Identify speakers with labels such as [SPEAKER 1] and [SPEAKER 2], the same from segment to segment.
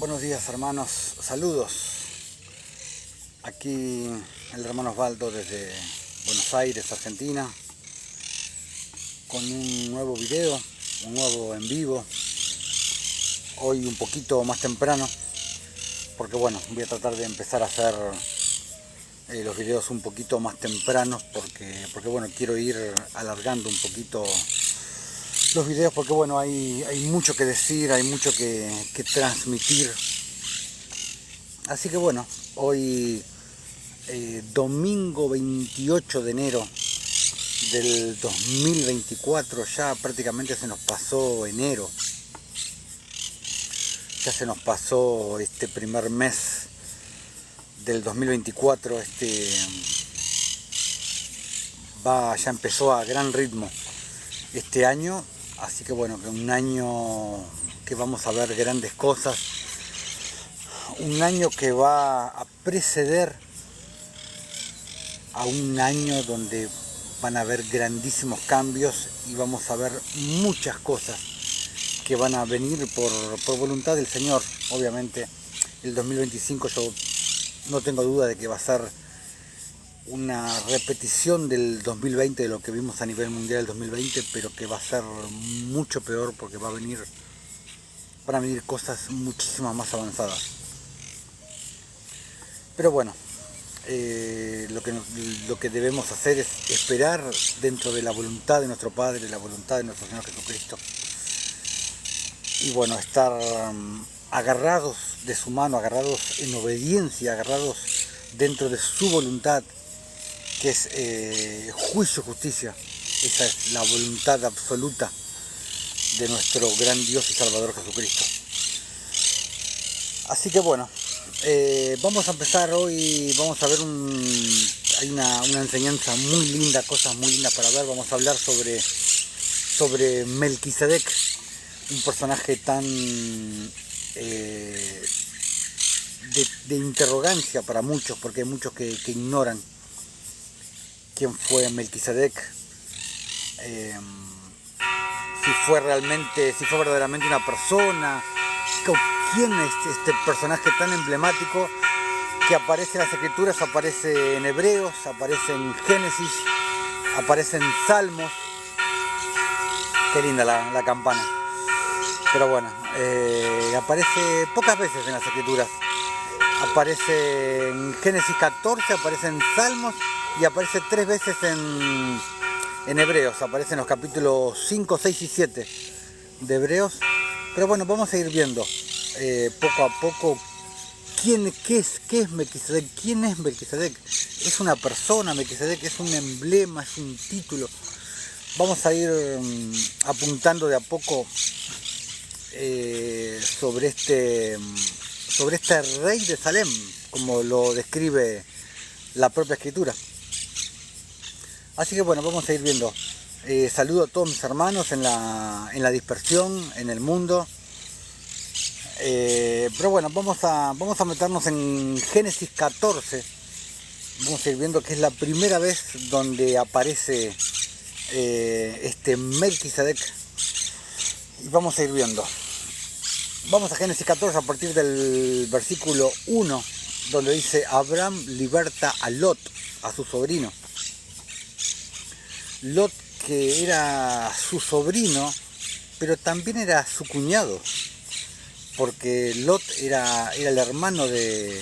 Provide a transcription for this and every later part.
[SPEAKER 1] Buenos días, hermanos, saludos. Aquí el hermano Osvaldo desde Buenos Aires, Argentina, con un nuevo video, un nuevo en vivo. Hoy un poquito más temprano, porque bueno, voy a tratar de empezar a hacer los videos un poquito más tempranos, porque bueno, quiero ir alargando un poquito los videos, porque bueno, hay mucho que decir, hay mucho que transmitir. Así que bueno, hoy domingo 28 de enero del 2024, ya prácticamente se nos pasó enero, ya se nos pasó este primer mes del 2024, ya empezó a gran ritmo este año, así que bueno, un año que vamos a ver grandes cosas, un año que va a preceder a un año donde van a haber grandísimos cambios y vamos a ver muchas cosas que van a venir por voluntad del Señor. Obviamente el 2025 yo no tengo duda de que va a ser una repetición del 2020, de lo que vimos a nivel mundial el 2020, pero que va a ser mucho peor porque van a venir cosas muchísimas más avanzadas. Pero bueno, lo que debemos hacer es esperar dentro de la voluntad de nuestro Padre, de la voluntad de nuestro Señor Jesucristo. Y bueno, estar agarrados de su mano, agarrados en obediencia, agarrados dentro de su voluntad, que es juicio, justicia. Esa es la voluntad absoluta de nuestro gran Dios y Salvador Jesucristo. Así que bueno, vamos a empezar hoy, vamos a ver hay una enseñanza muy linda, cosas muy lindas para ver. Vamos a hablar sobre Melquisedec, un personaje tan de interrogancia para muchos, porque hay muchos que ignoran quién fue Melquisedec, si fue verdaderamente una persona, quién es este personaje tan emblemático que aparece en las Escrituras, aparece en Hebreos, aparece en Génesis, aparece en Salmos. Qué linda la campana. Pero bueno, aparece pocas veces en las Escrituras. Aparece en Génesis 14, aparece en Salmos y aparece 3 veces en Hebreos. Aparece en los capítulos 5, 6 y 7 de Hebreos. Pero bueno, vamos a ir viendo poco a poco qué es Melquisedec. ¿Quién es Melquisedec? Es una persona, Melquisedec es un emblema, es un título. Vamos a ir apuntando de a poco sobre este rey de Salem, como lo describe la propia Escritura. Así que bueno, vamos a ir viendo. Saludo a todos mis hermanos en la dispersión, en el mundo. Pero bueno, vamos a meternos en Génesis 14. Vamos a ir viendo que es la primera vez donde aparece este Melquisedec. Y vamos a ir viendo. Vamos a Génesis 14 a partir del versículo 1, donde dice: Abraham liberta a Lot, a su sobrino. Lot, que era su sobrino, pero también era su cuñado, porque Lot era el hermano de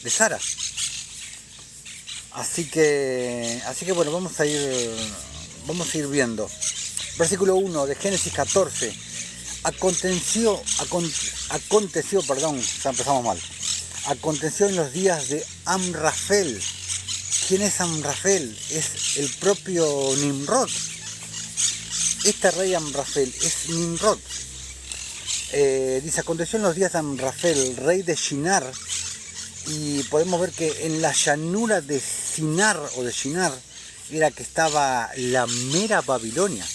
[SPEAKER 1] Sara. Así que bueno, vamos a ir viendo. Versículo 1 de Génesis 14. Aconteció, ya empezamos mal. Aconteció en los días de Amrafel. ¿Quién es Amrafel? Es el propio Nimrod. Este rey Amrafel es Nimrod. Dice: aconteció en los días de Amrafel, rey de Shinar, y podemos ver que en la llanura de Sinar o de Shinar era que estaba la mera Babilonia.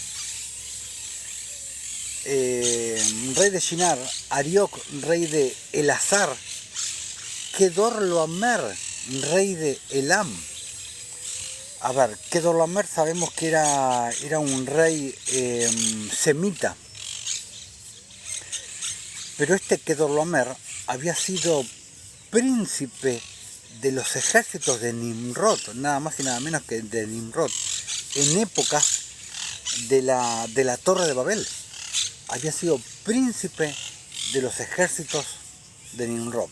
[SPEAKER 1] Rey de Shinar, Arioc, rey de Elazar, Kedorlaomer, rey de Elam. A ver, Kedorlaomer sabemos que era un rey semita. Pero este Kedorlaomer había sido príncipe de los ejércitos de Nimrod, nada más y nada menos que de Nimrod, en épocas de la Torre de Babel. Había sido príncipe de los ejércitos de Nimrod.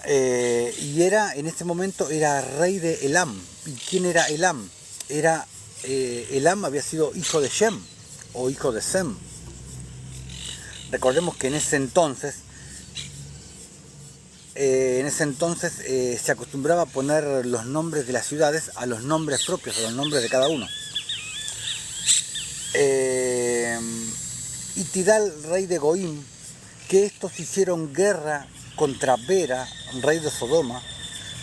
[SPEAKER 1] Y en este momento era rey de Elam. ¿Y quién era Elam? Elam había sido hijo de Shem o hijo de Sem. Recordemos que en ese entonces se acostumbraba a poner los nombres de las ciudades a los nombres propios, a los nombres de cada uno. Y Tidal, rey de Goim, que estos hicieron guerra contra Bera, rey de Sodoma,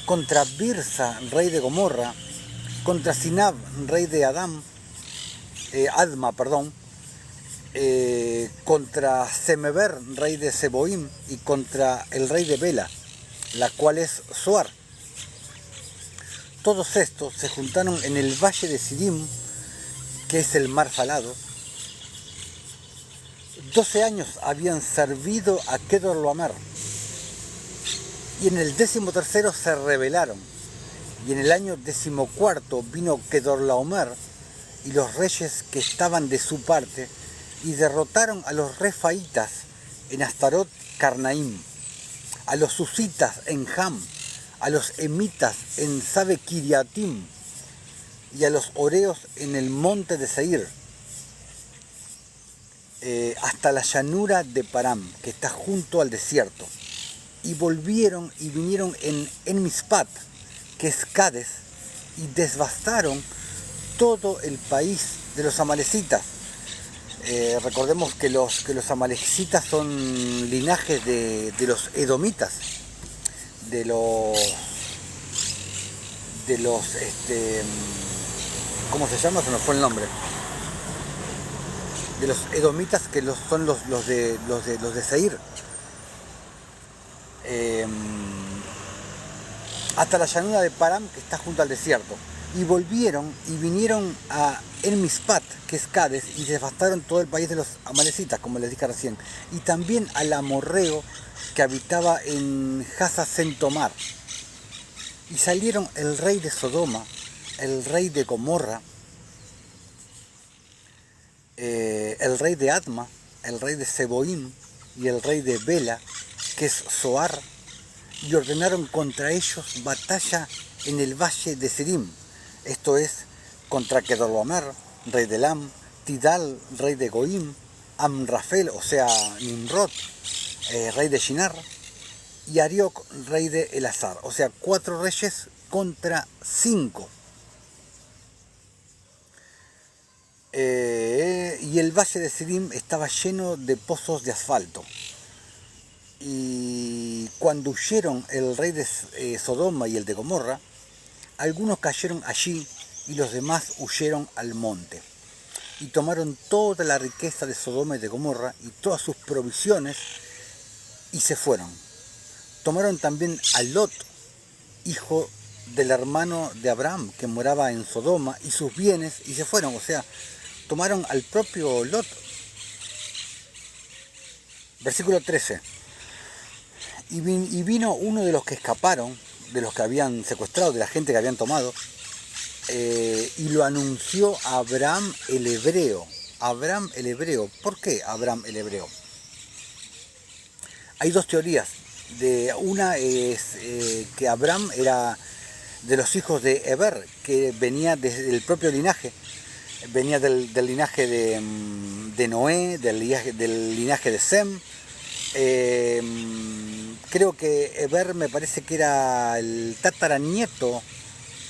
[SPEAKER 1] contra Birsa, rey de Gomorra, contra Sinab, rey de Adma, contra Semeber, rey de Seboim, y contra el rey de Bela, la cual es Zoar. Todos estos se juntaron en el valle de Sidim, que es el mar salado. 12 años habían servido a Kedorlaomer, y en el 13º se rebelaron, y en el año 14 vino Kedorlaomer y los reyes que estaban de su parte, y derrotaron a los refaitas en Astarot Carnaim, a los susitas en Ham, a los emitas en Sabe Kiriatim, y a los oreos en el monte de Seir, hasta la llanura de Param, que está junto al desierto. Y volvieron y vinieron en Mispat, que es Cades, y devastaron todo el país de los amalecitas. Recordemos que los amalecitas son linajes de los edomitas, de los ¿cómo se llama? Se me fue el nombre. De los edomitas, que son los de Seir. Hasta la llanura de Param, que está junto al desierto. Y volvieron y vinieron a Mispat, que es Cades, y devastaron todo el país de los amalecitas, como les dije recién. Y también al amorreo que habitaba en Hazazentomar. Y salieron el rey de Sodoma, el rey de Gomorra, el rey de Adma, el rey de Seboim y el rey de Bela, que es Zoar, y ordenaron contra ellos batalla en el valle de Sidim. Esto es, contra Kedorlaomer, rey de Elam, Tidal, rey de Goim, Amrafel, o sea, Nimrod, rey de Shinar, y Arioc, rey de Elazar. O sea, 4 reyes contra 5. Y el valle de Sidim estaba lleno de pozos de asfalto. Y cuando huyeron el rey de Sodoma y el de Gomorra, algunos cayeron allí y los demás huyeron al monte. Y tomaron toda la riqueza de Sodoma y de Gomorra y todas sus provisiones y se fueron. Tomaron también a Lot, hijo del hermano de Abraham, que moraba en Sodoma, y sus bienes y se fueron. O sea, tomaron al propio Lot. Versículo 13. Y vino uno de los que escaparon, de los que habían secuestrado, de la gente que habían tomado, y lo anunció a Abraham el hebreo. Abraham el hebreo. ¿Por qué Abraham el hebreo? Hay 2 teorías. Una es que Abraham era de los hijos de Eber, que venía del propio linaje. Venía del linaje de Noé, del linaje de Sem. Creo que Eber me parece que era el tataranieto,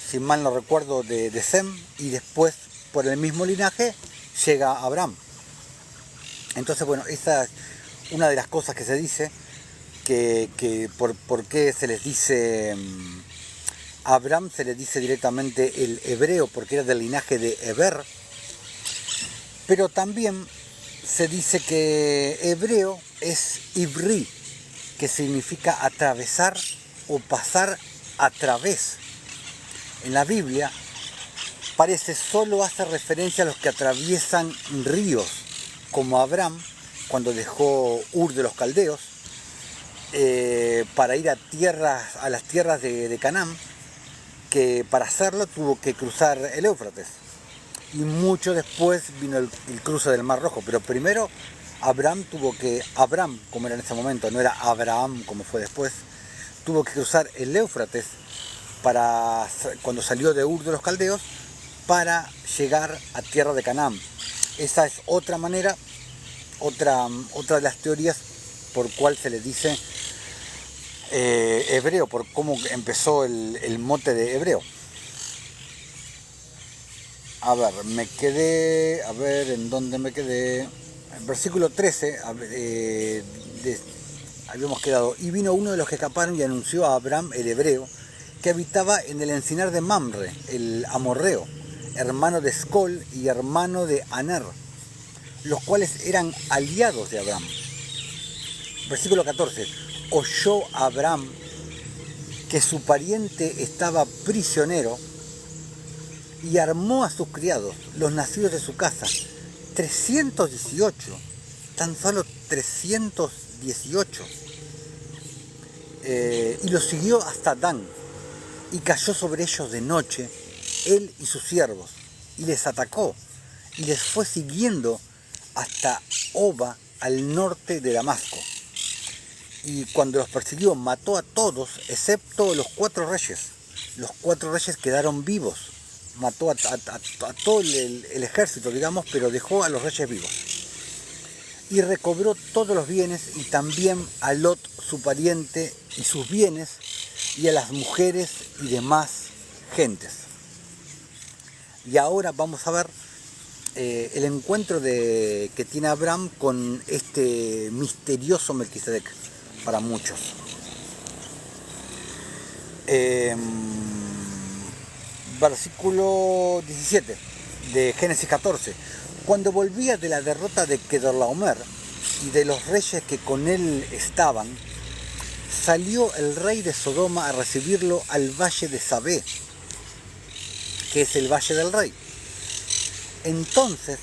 [SPEAKER 1] si mal no recuerdo, de Sem, y después por el mismo linaje llega Abraham. Entonces, bueno, esa es una de las cosas que se dice, que por qué se les dice a Abraham, se les dice directamente el hebreo, porque era del linaje de Eber. Pero también se dice que hebreo es ivri, que significa atravesar o pasar a través. En la Biblia solo hace referencia a los que atraviesan ríos, como Abraham, cuando dejó Ur de los Caldeos, para ir a las tierras de Canaán, que para hacerlo tuvo que cruzar el Éufrates. Y mucho después vino el cruce del Mar Rojo, pero primero Abram, como era en ese momento, no era Abraham como fue después, tuvo que cruzar el Éufrates cuando salió de Ur de los Caldeos, para llegar a tierra de Canaán. Esa es otra manera, otra de las teorías por cual se le dice hebreo, por cómo empezó el mote de hebreo. A ver, ¿en dónde me quedé? En versículo 13, habíamos quedado, y vino uno de los que escaparon y anunció a Abram el hebreo, que habitaba en el encinar de Mamre, el amorreo, hermano de Escol y hermano de Aner, los cuales eran aliados de Abram. Versículo 14, oyó Abram que su pariente estaba prisionero y armó a sus criados, los nacidos de su casa, 318, tan solo 318, y los siguió hasta Dan, y cayó sobre ellos de noche, él y sus siervos, y les atacó, y les fue siguiendo hasta Oba, al norte de Damasco. Y cuando los persiguió, mató a todos, excepto los 4 reyes. Los 4 reyes quedaron vivos. Mató a todo el ejército, digamos, pero dejó a los reyes vivos. Y recobró todos los bienes, y también a Lot, su pariente, y sus bienes, y a las mujeres y demás gentes. Y ahora vamos a ver el encuentro que tiene Abraham con este misterioso Melquisedec para muchos. Versículo 17 de Génesis 14. Cuando volvía de la derrota de Kedorlaomer y de los reyes que con él estaban, salió el rey de Sodoma a recibirlo al valle de Sabé, que es el valle del rey. Entonces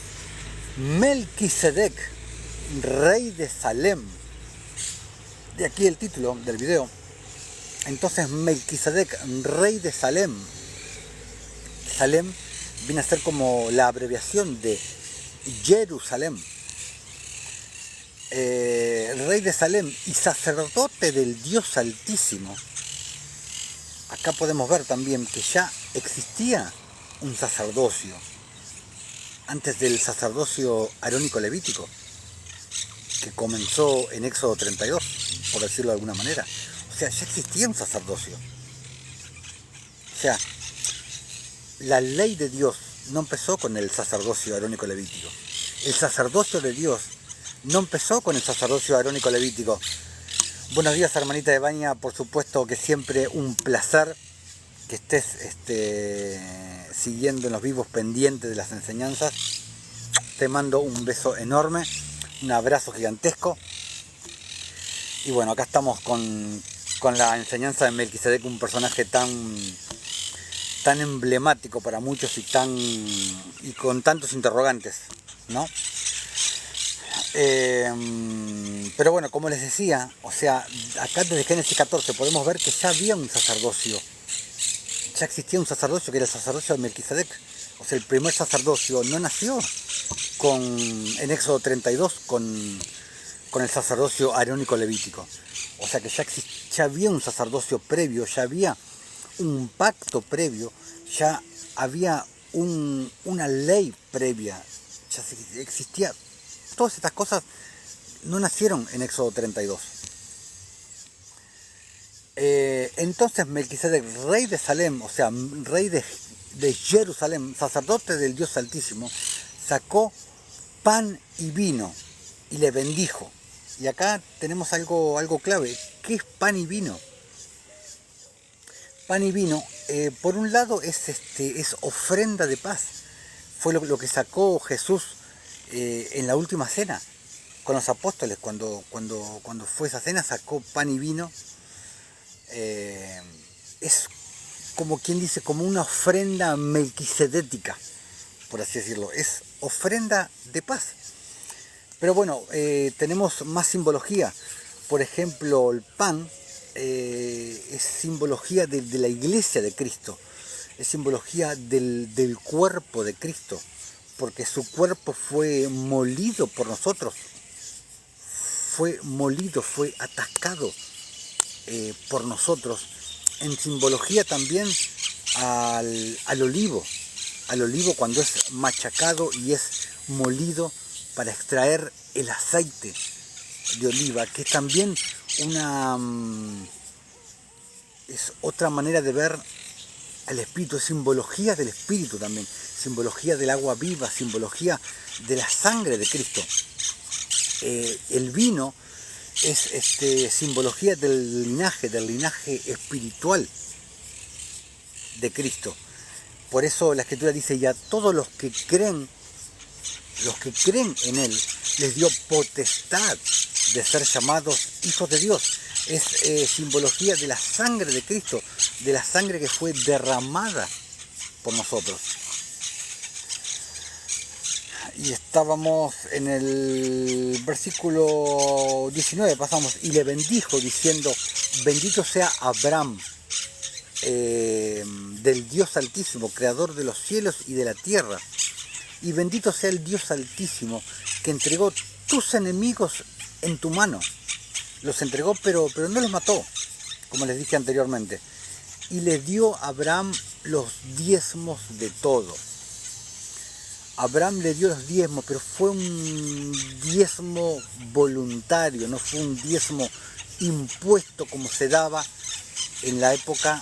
[SPEAKER 1] Melquisedec, rey de Salem, de aquí el título del video, entonces Melquisedec, rey de Salem, Salem viene a ser como la abreviación de Jerusalén, rey de Salem y sacerdote del Dios Altísimo. Acá podemos ver también que ya existía un sacerdocio antes del sacerdocio arónico-levítico, que comenzó en Éxodo 32, por decirlo de alguna manera. O sea, ya existía un sacerdocio. O sea, la ley de Dios no empezó con el sacerdocio arónico-levítico. El sacerdocio de Dios no empezó con el sacerdocio arónico-levítico. Buenos días, hermanita de Baña, por supuesto que siempre un placer que estés siguiendo en los vivos pendientes de las enseñanzas. Te mando un beso enorme, un abrazo gigantesco. Y bueno, acá estamos con la enseñanza de Melquisedec, un personaje tan emblemático para muchos y con tantos interrogantes, ¿no? Pero bueno, como les decía, o sea, acá desde Génesis 14 podemos ver que ya había un sacerdocio. Ya existía un sacerdocio que era el sacerdocio de Melquisedec. O sea, el primer sacerdocio no nació en Éxodo 32 con el sacerdocio arónico-levítico. O sea que ya había un sacerdocio previo, ya había un pacto previo, ya había una ley previa, ya existía. Todas estas cosas no nacieron en Éxodo 32. Entonces Melquisedec, rey de Salem, o sea, rey de Jerusalén, sacerdote del Dios Altísimo, sacó pan y vino y le bendijo. Y acá tenemos algo clave. ¿Qué es pan y vino? Pan y vino, por un lado es ofrenda de paz. Fue lo que sacó Jesús en la última cena con los apóstoles. Cuando fue esa cena, sacó pan y vino. Es como quien dice, como una ofrenda melquisedética, por así decirlo. Es ofrenda de paz. Pero bueno, tenemos más simbología. Por ejemplo, el pan es simbología de la iglesia de Cristo, es simbología del cuerpo de Cristo, porque su cuerpo fue molido por nosotros, fue molido, fue atascado por nosotros, en simbología también al olivo cuando es machacado y es molido para extraer el aceite de oliva, que es también es otra manera de ver al Espíritu, es simbología del Espíritu también, simbología del agua viva, simbología de la sangre de Cristo. El vino es simbología del linaje espiritual de Cristo. Por eso la Escritura dice, y a todos los que creen en Él, les dio potestad de ser llamados hijos de Dios. Es simbología de la sangre de Cristo, de la sangre que fue derramada por nosotros. Y estábamos en el versículo 19, pasamos, y le bendijo diciendo, bendito sea Abraham, del Dios Altísimo, creador de los cielos y de la tierra. Y bendito sea el Dios Altísimo, que entregó tus enemigos en tu mano. Los entregó, pero no los mató, como les dije anteriormente. Y le dio a Abraham los diezmos de todo. Abraham le dio los diezmos, pero fue un diezmo voluntario, no fue un diezmo impuesto como se daba en la época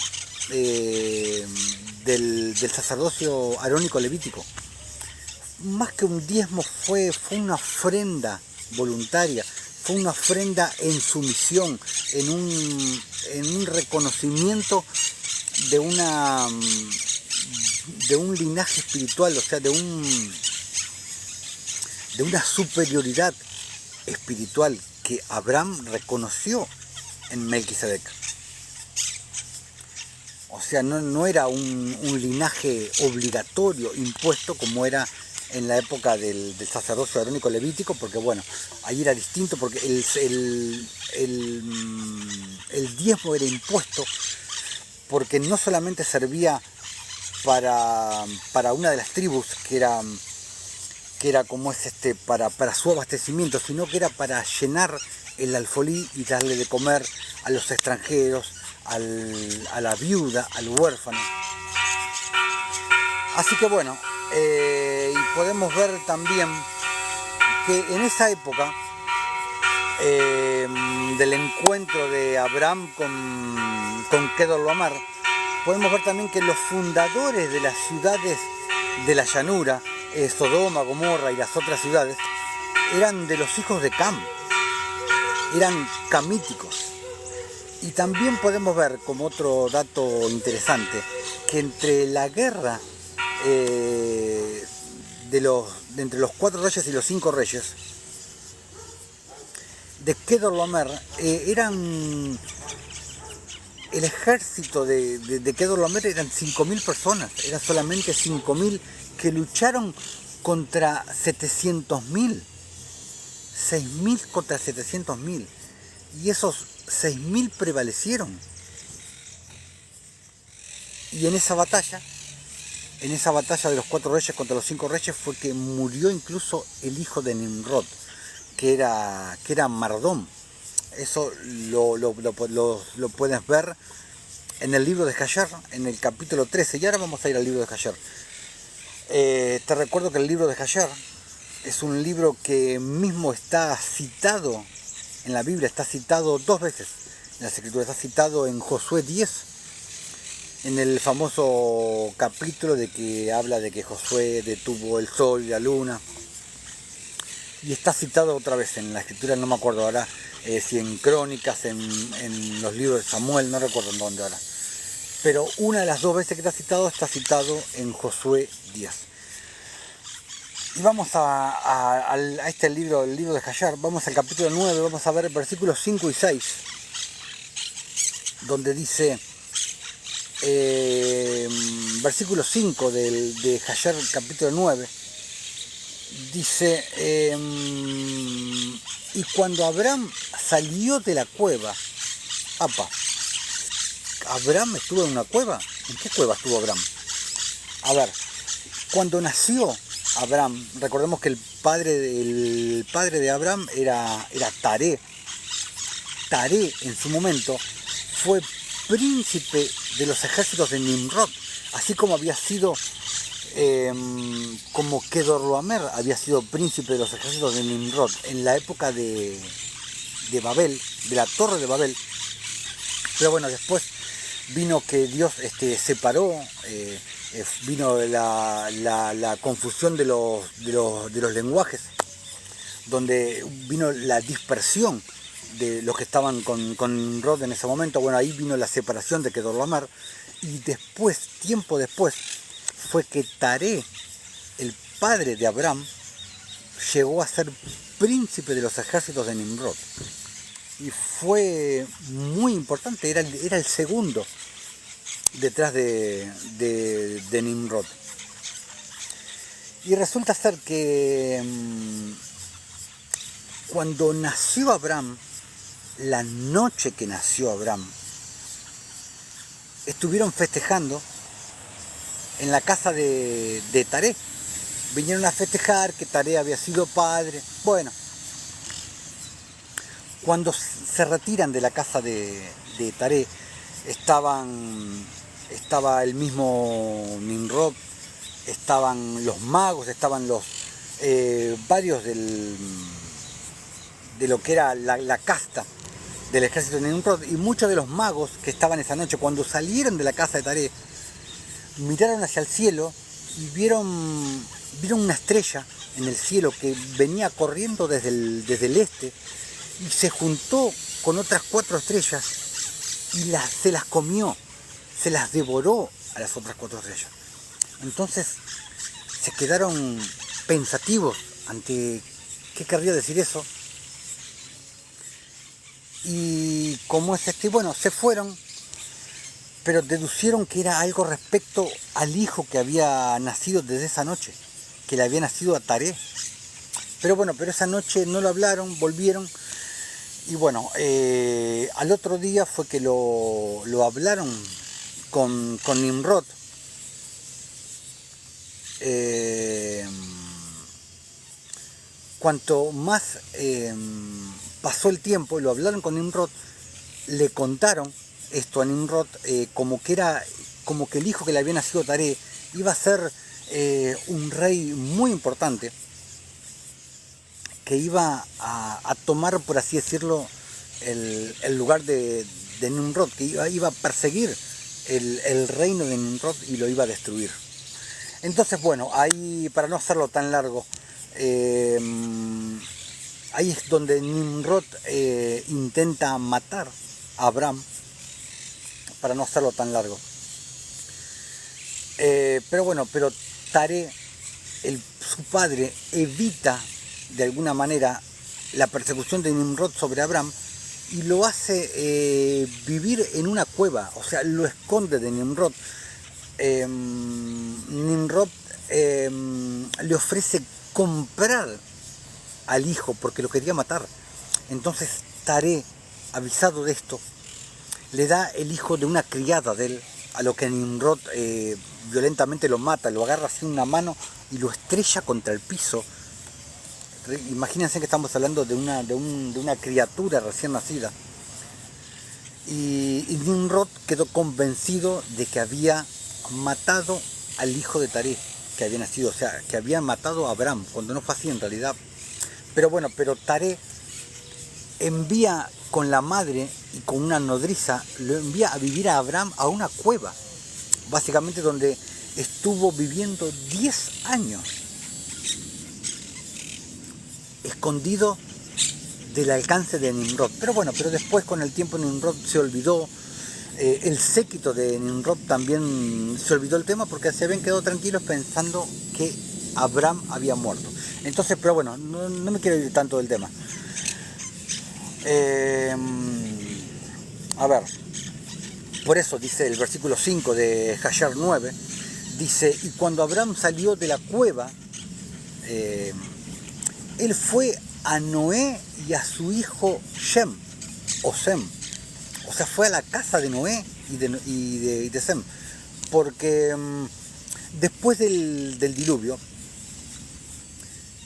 [SPEAKER 1] del sacerdocio arónico levítico. Más que un diezmo fue una ofrenda voluntaria, fue una ofrenda en sumisión, en un reconocimiento de un linaje espiritual, o sea, de una superioridad espiritual que Abraham reconoció en Melquisedec. O sea, no era un linaje obligatorio, impuesto, como era en la época del sacerdocio arónico levítico, porque bueno, ahí era distinto, porque el diezmo era impuesto, porque no solamente servía para una de las tribus, que era como para su abastecimiento, sino que era para llenar el alfolí y darle de comer a los extranjeros, a la viuda, al huérfano. Así que bueno, y podemos ver también que en esa época del encuentro de Abraham con Kedorlaomer, podemos ver también que los fundadores de las ciudades de la llanura, Sodoma, Gomorra y las otras ciudades, eran de los hijos de Cam, eran camíticos. Y también podemos ver, como otro dato interesante, que entre la guerra entre los 4 reyes y los 5 reyes de Kedorlaomer, eran el ejército de Kedorlaomer eran 5.000 personas, eran solamente 5.000 que lucharon contra 700.000, 6.000 contra 700.000, y esos 6.000 prevalecieron. Y en esa batalla de los 4 reyes contra los 5 reyes, fue que murió incluso el hijo de Nimrod, que era Mardón. Eso lo puedes ver en el libro de Jasher, en el capítulo 13. Y ahora vamos a ir al libro de Jasher. Te recuerdo que el libro de Jasher es un libro que mismo está citado en la Biblia, está citado 2 veces en las Escrituras. Está citado en Josué 10, en el famoso capítulo de que habla de que Josué detuvo el sol y la luna. Y está citado otra vez en la Escritura, no me acuerdo ahora, si en Crónicas, en los libros de Samuel, no recuerdo en dónde ahora. Pero una de las 2 veces que está citado en Josué 10. Y vamos a este libro, el libro de Jasher, vamos al capítulo 9, vamos a ver versículos 5 y 6, donde dice, versículo 5 de Jasher capítulo 9, dice, Y cuando Abraham salió de la cueva, apa, ¿Abraham estuvo en una cueva? ¿En qué cueva estuvo Abraham? A ver, cuando nació Abraham, recordemos que el padre de Abraham era Taré. Taré en su momento fue príncipe de los ejércitos de Nimrod, así como había sido, como Kedorlaomer había sido príncipe de los ejércitos de Nimrod en la época de Babel, de la Torre de Babel. Pero bueno, después vino que Dios separó, vino la confusión de los lenguajes, donde vino la dispersión de los que estaban con Nimrod en ese momento. Bueno, ahí vino la separación de Kedorlaomer, y después, tiempo después, fue que Taré, el padre de Abraham, llegó a ser príncipe de los ejércitos de Nimrod. Y fue muy importante, era el segundo detrás de Nimrod. Y resulta ser que cuando nació Abraham, la noche que nació Abraham, estuvieron festejando en la casa de Taré. Vinieron a festejar que Taré había sido padre. Bueno, cuando se retiran de la casa de Taré, estaba el mismo Nimrod, estaban los magos, estaban los varios de lo que era la casta del ejército de Nimrod, y muchos de los magos que estaban esa noche, cuando salieron de la casa de Taré, miraron hacia el cielo y vieron una estrella en el cielo que venía corriendo desde el este, y se juntó con otras 4 estrellas y se las comió, se las devoró a las otras 4 estrellas. Entonces se quedaron pensativos ante qué querría decir eso. Y como es bueno, se fueron, pero deducieron que era algo respecto al hijo que había nacido desde esa noche, que le había nacido a Taré. Pero bueno, esa noche no lo hablaron, volvieron, y bueno, al otro día fue que lo hablaron con Nimrod. Cuanto más pasó el tiempo y lo hablaron con Nimrod, le contaron esto a Nimrod, como que el hijo que le había nacido a Taré iba a ser un rey muy importante, que iba a tomar, por así decirlo, el lugar de Nimrod, que iba a perseguir el reino de Nimrod y lo iba a destruir. Entonces, bueno, ahí, para no hacerlo tan largo, ahí es donde Nimrod intenta matar a Abraham, para no hacerlo tan largo. Pero Taré, su padre, evita de alguna manera la persecución de Nimrod sobre Abraham y lo hace vivir en una cueva, o sea, lo esconde de Nimrod. Nimrod le ofrece comprar al hijo porque lo quería matar. Entonces Taré, avisado de esto, le da el hijo de una criada de él, a lo que Nimrod violentamente lo mata, lo agarra así una mano y lo estrella contra el piso. Imagínense que estamos hablando de una criatura recién nacida. Y Nimrod quedó convencido de que había matado al hijo de Taré, que había nacido, o sea, que había matado a Abraham, cuando no fue así en realidad. Pero Taré envía con la madre y con una nodriza, lo envía a vivir a Abraham a una cueva, básicamente donde estuvo viviendo 10 años, escondido del alcance de Nimrod. Pero después, con el tiempo, Nimrod se olvidó, el séquito de Nimrod también se olvidó el tema, porque se habían quedado tranquilos pensando que Abraham había muerto. Entonces, no me quiero ir tanto del tema. A ver, por eso dice el versículo 5 de Hayar 9, dice: y cuando Abraham salió de la cueva, él fue a Noé y a su hijo Shem, o Sem. O sea, fue a la casa de Noé y de Sem. Porque después del diluvio,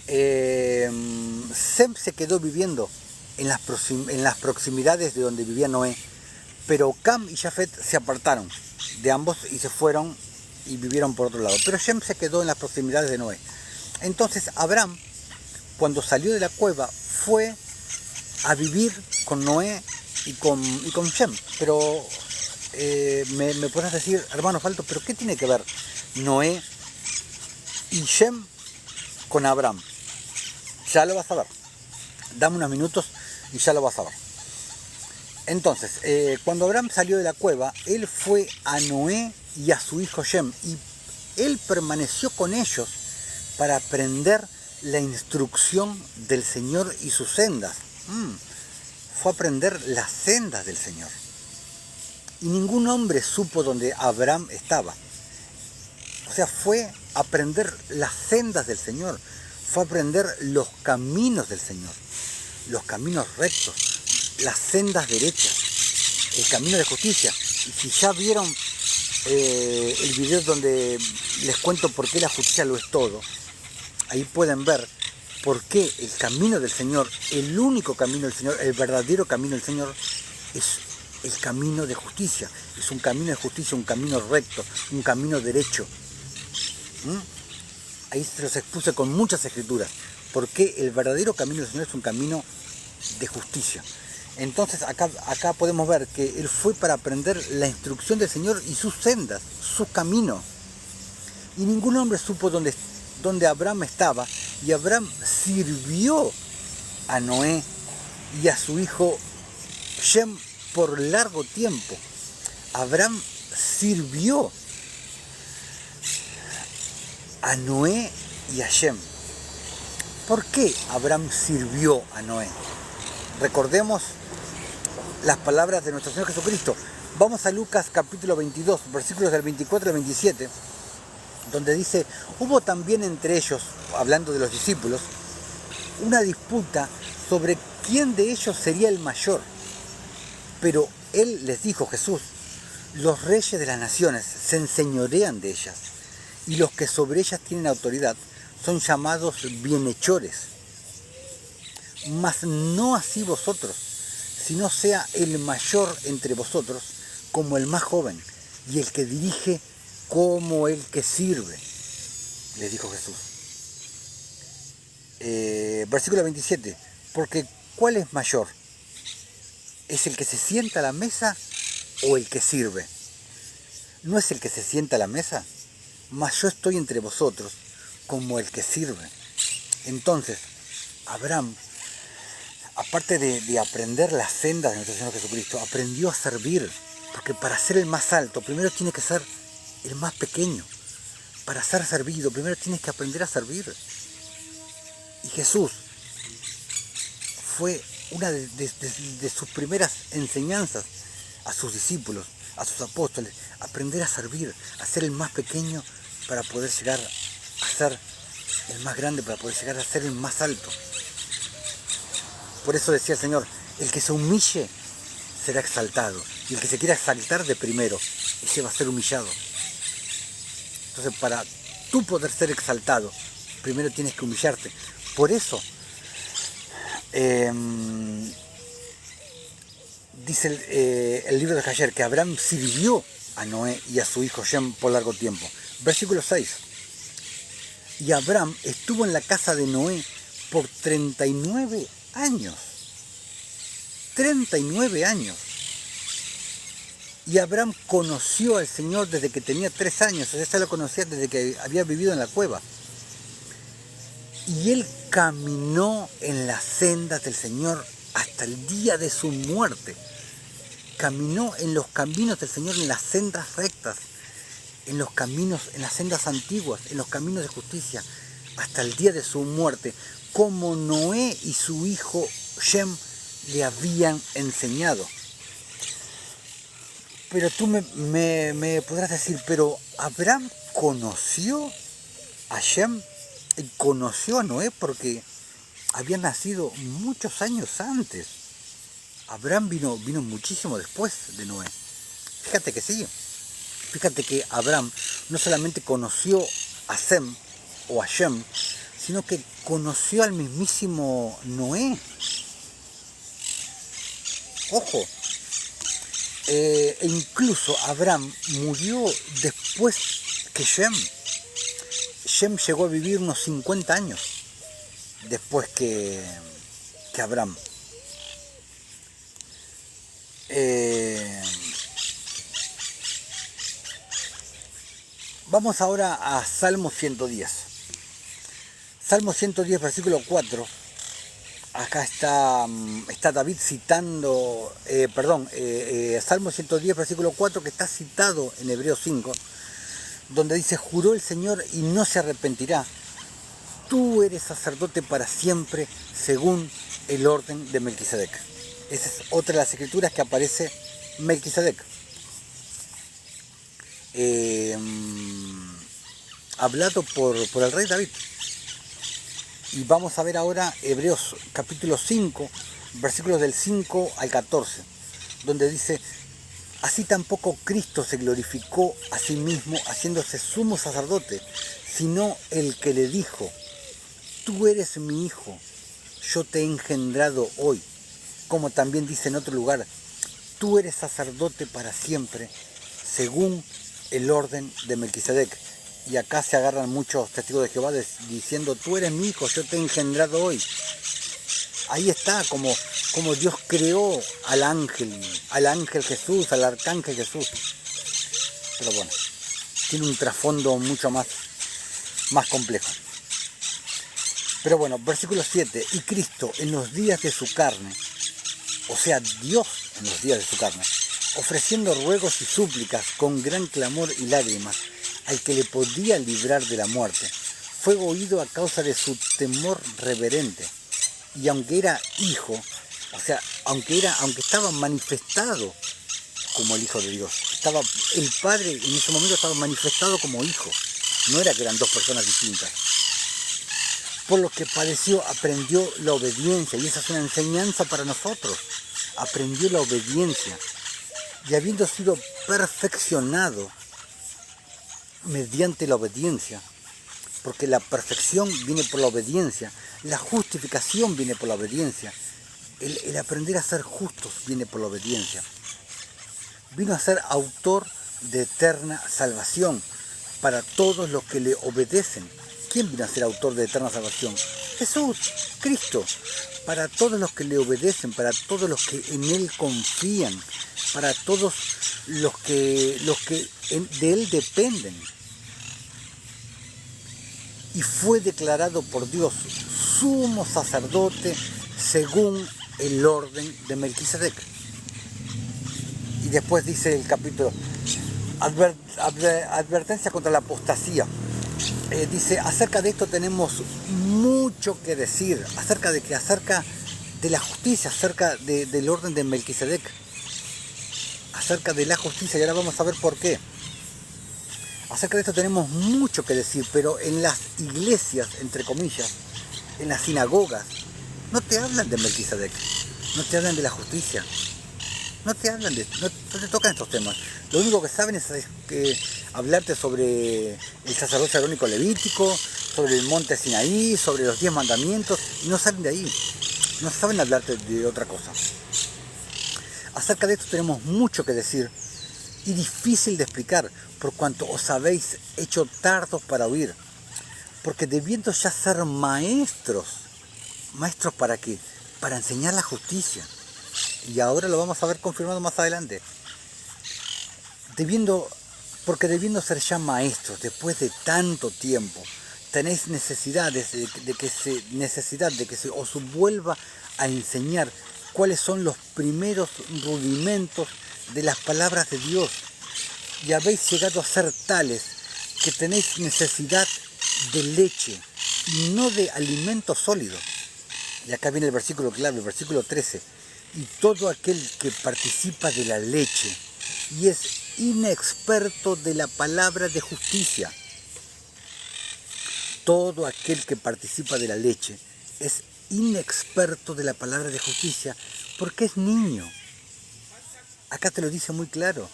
[SPEAKER 1] Sem se quedó viviendo en las proximidades de donde vivía Noé, pero Cam y Jafet se apartaron de ambos y se fueron y vivieron por otro lado. Pero Shem se quedó en las proximidades de Noé. Entonces Abraham, cuando salió de la cueva, fue a vivir con Noé y con Shem. Pero me podrás decir, hermano Falto, ¿pero qué tiene que ver Noé y Shem con Abraham? Ya lo vas a ver. Dame unos minutos y ya lo vas a ver. Entonces, cuando Abraham salió de la cueva, él fue a Noé y a su hijo Shem, y él permaneció con ellos para aprender la instrucción del Señor y sus sendas. Fue a aprender las sendas del Señor. Y ningún hombre supo dónde Abraham estaba. O sea, fue a aprender las sendas del Señor, fue a aprender los caminos del Señor, los caminos rectos, las sendas derechas, el camino de justicia. Y si ya vieron el video donde les cuento por qué la justicia lo es todo, ahí pueden ver por qué el camino del Señor, el único camino del Señor, el verdadero camino del Señor, es el camino de justicia. Es un camino de justicia, un camino recto, un camino derecho. Ahí se los expuse con muchas escrituras, porque el verdadero camino del Señor es un camino de justicia. Entonces acá podemos ver que él fue para aprender la instrucción del Señor y sus sendas, sus caminos. Y ningún hombre supo dónde Abraham estaba, y Abraham sirvió a Noé y a su hijo Shem por largo tiempo. Abraham sirvió a Noé y a Shem. ¿Por qué Abraham sirvió a Noé? Recordemos las palabras de nuestro Señor Jesucristo. Vamos a Lucas capítulo 22, versículos del 24 al 27, donde dice: hubo también entre ellos, hablando de los discípulos, una disputa sobre quién de ellos sería el mayor. Pero él les dijo, Jesús: los reyes de las naciones se enseñorean de ellas, y los que sobre ellas tienen autoridad son llamados bienhechores. Mas no así vosotros, sino sea el mayor entre vosotros como el más joven, y el que dirige como el que sirve, les dijo Jesús. Versículo 27, porque ¿cuál es mayor? ¿Es el que se sienta a la mesa o el que sirve? ¿No es el que se sienta a la mesa? Mas yo estoy entre vosotros como el que sirve. Entonces, Abraham, aparte de aprender las sendas de nuestro Señor Jesucristo, aprendió a servir, porque para ser el más alto, primero tiene que ser el más pequeño. Para ser servido, primero tienes que aprender a servir. Y Jesús fue una de sus primeras enseñanzas a sus discípulos, a sus apóstoles, aprender a servir, a ser el más pequeño para poder llegar a ser el más grande, para poder llegar a ser el más alto. Por eso decía el Señor: el que se humille será exaltado, y el que se quiera exaltar de primero, ese va a ser humillado. Entonces, para tú poder ser exaltado, primero tienes que humillarte. Por eso dice el libro de Jayer que Abraham sirvió a Noé y a su hijo Shem por largo tiempo. Versículo 6. Y Abraham estuvo en la casa de Noé por 39 años. 39 años. Y Abraham conoció al Señor desde que tenía 3 años. O sea, ya lo conocía desde que había vivido en la cueva. Y él caminó en las sendas del Señor hasta el día de su muerte. Caminó en los caminos del Señor, en las sendas rectas, en los caminos, en las sendas antiguas, en los caminos de justicia, hasta el día de su muerte, como Noé y su hijo Shem le habían enseñado. Pero tú me podrás decir, pero Abraham conoció a Shem y conoció a Noé, porque había nacido muchos años antes. Abraham vino muchísimo después de Noé. Fíjate que sí. Fíjate que Abraham no solamente conoció a Sem o a Shem, sino que conoció al mismísimo Noé. Ojo. E incluso Abraham murió después que Shem. Shem llegó a vivir unos 50 años después que Abraham. Vamos ahora a Salmo 110. Salmo 110, versículo 4. Acá está David citando, Salmo 110, versículo 4, que está citado en Hebreos 5, donde dice: juró el Señor y no se arrepentirá. Tú eres sacerdote para siempre, según el orden de Melquisedec. Esa es otra de las escrituras que aparece Melquisedec. Hablado por el rey David. Y vamos a ver ahora Hebreos capítulo 5, versículos del 5 al 14, donde dice: así tampoco Cristo se glorificó a sí mismo haciéndose sumo sacerdote, sino el que le dijo: tú eres mi hijo, yo te he engendrado hoy. Como también dice en otro lugar: tú eres sacerdote para siempre, según el orden de Melquisedec. Y acá se agarran muchos testigos de Jehová diciendo: tú eres mi hijo, yo te he engendrado hoy. Ahí está como Dios creó al ángel Jesús, al arcángel Jesús. Pero bueno, tiene un trasfondo mucho más complejo. Pero bueno, versículo 7. Y Cristo en los días de su carne, o sea, Dios en los días de su carne, ofreciendo ruegos y súplicas con gran clamor y lágrimas al que le podía librar de la muerte, fue oído a causa de su temor reverente. Y aunque era hijo, o sea, aunque estaba manifestado como el Hijo de Dios, el Padre en ese momento estaba manifestado como hijo, no era que eran dos personas distintas. Por lo que padeció, aprendió la obediencia, y esa es una enseñanza para nosotros. Aprendió la obediencia, y habiendo sido perfeccionado mediante la obediencia, porque la perfección viene por la obediencia, la justificación viene por la obediencia, el aprender a ser justos viene por la obediencia. Vino a ser autor de eterna salvación para todos los que le obedecen. ¿Quién vino a ser autor de eterna salvación? Jesús, Cristo, para todos los que le obedecen, para todos los que en Él confían, para todos los que de Él dependen. Y fue declarado por Dios sumo sacerdote según el orden de Melquisedec. Y después dice el capítulo, advertencia contra la apostasía. Dice: acerca de esto tenemos mucho que decir, acerca de la justicia, acerca del orden de Melquisedec, acerca de la justicia, y ahora vamos a ver por qué. Acerca de esto tenemos mucho que decir, pero en las iglesias, entre comillas, en las sinagogas, no te hablan de Melquisedec, no te hablan de la justicia, no te tocan estos temas. Lo único que saben es hablarte sobre el sacerdocio arónico levítico, sobre el monte Sinaí, sobre los 10 mandamientos, y no salen de ahí, no saben hablarte de otra cosa. Acerca de esto tenemos mucho que decir y difícil de explicar, por cuanto os habéis hecho tardos para oír, porque debiendo ya ser maestros ¿para qué? Para enseñar la justicia. Y ahora lo vamos a ver confirmado más adelante. Porque debiendo ser ya maestros después de tanto tiempo, tenéis necesidad de que se os vuelva a enseñar cuáles son los primeros rudimentos de las palabras de Dios. Y habéis llegado a ser tales que tenéis necesidad de leche y no de alimento sólido. Y acá viene el versículo clave, el versículo 13. Y todo aquel que participa de la leche y es inexperto de la palabra de justicia. Todo aquel que participa de la leche es inexperto de la palabra de justicia, porque es niño. Acá te lo dice muy claro,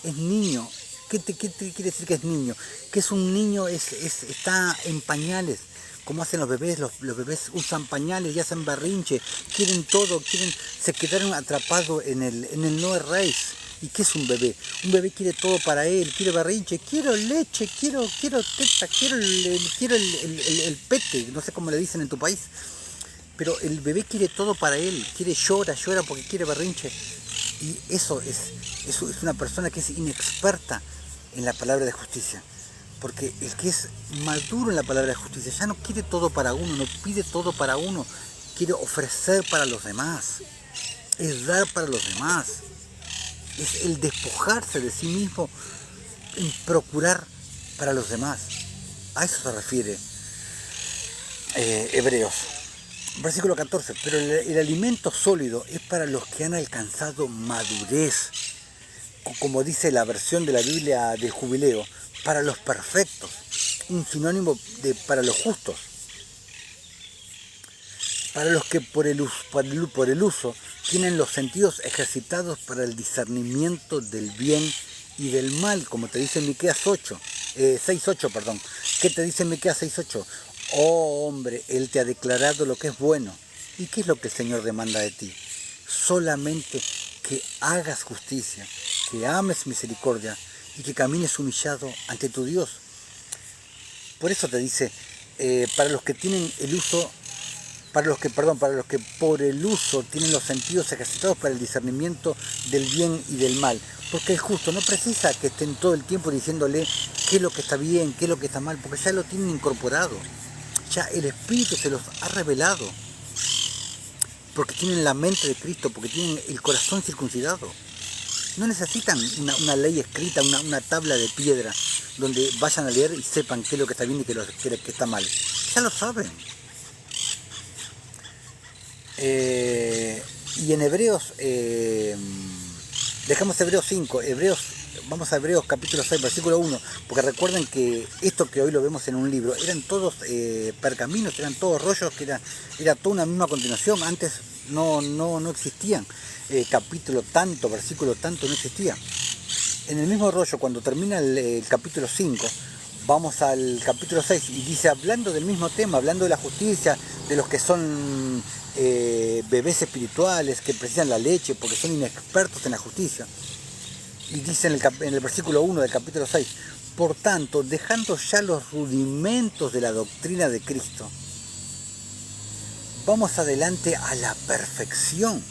[SPEAKER 1] es niño. ¿Qué quiere decir que es niño? Que es un niño, está en pañales, como hacen los bebés. Los bebés usan pañales y hacen berrinche, quieren todo, se quedaron atrapados en el no erréis. ¿Y qué es un bebé? Un bebé quiere todo para él, quiere berrinche, quiero leche, quiero teta, quiero el pete, no sé cómo le dicen en tu país. Pero el bebé quiere todo para él, llora porque quiere berrinche. Y eso es una persona que es inexperta en la palabra de justicia. Porque el que es maduro en la palabra de justicia ya no quiere todo para uno, no pide todo para uno, quiere ofrecer para los demás, es dar para los demás, es el despojarse de sí mismo en procurar para los demás. A eso se refiere Hebreos. Versículo 14, pero el alimento sólido es para los que han alcanzado madurez, o como dice la versión de la Biblia del Jubileo, para los perfectos, un sinónimo de para los justos, para los que por el uso tienen los sentidos ejercitados para el discernimiento del bien y del mal, como te dice en Miqueas 6.8, perdón. ¿Qué te dice en Miqueas 6.8? Oh hombre, Él te ha declarado lo que es bueno. ¿Y qué es lo que el Señor demanda de ti? Solamente que hagas justicia, que ames misericordia y que camines humillado ante tu Dios. Por eso te dice, para los que por el uso tienen los sentidos ejercitados para el discernimiento del bien y del mal. Porque el justo no precisa que estén todo el tiempo diciéndole qué es lo que está bien, qué es lo que está mal, porque ya lo tienen incorporado. Ya el Espíritu se los ha revelado, porque tienen la mente de Cristo, porque tienen el corazón circuncidado. No necesitan una ley escrita, una tabla de piedra, donde vayan a leer y sepan qué es lo que está bien y qué es lo que está mal. Ya lo saben. Y en Hebreos, dejamos Hebreos 5, vamos a Hebreos capítulo 6, versículo 1, porque recuerden que esto que hoy lo vemos en un libro, eran todos pergaminos, eran todos rollos, que era toda una misma continuación. Antes no existían capítulo tanto, versículo tanto, no existía. En el mismo rollo, cuando termina el capítulo 5, vamos al capítulo 6 y dice, hablando del mismo tema, hablando de la justicia, de los que son bebés espirituales, que precisan la leche porque son inexpertos en la justicia. Y dice en el versículo 1 del capítulo 6, por tanto, dejando ya los rudimentos de la doctrina de Cristo, vamos adelante a la perfección,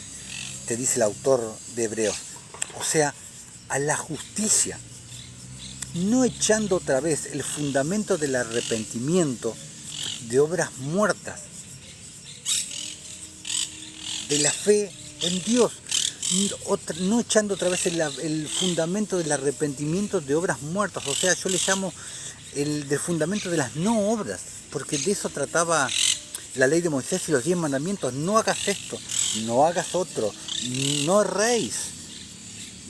[SPEAKER 1] te dice el autor de Hebreos, o sea, a la justicia, no echando otra vez el fundamento del arrepentimiento de obras muertas, de la fe en Dios, no echando otra vez el fundamento del arrepentimiento de obras muertas, o sea, yo le llamo del fundamento de las no obras, porque de eso trataba la ley de Moisés y los 10 mandamientos. No hagas esto, no hagas otro, no erréis,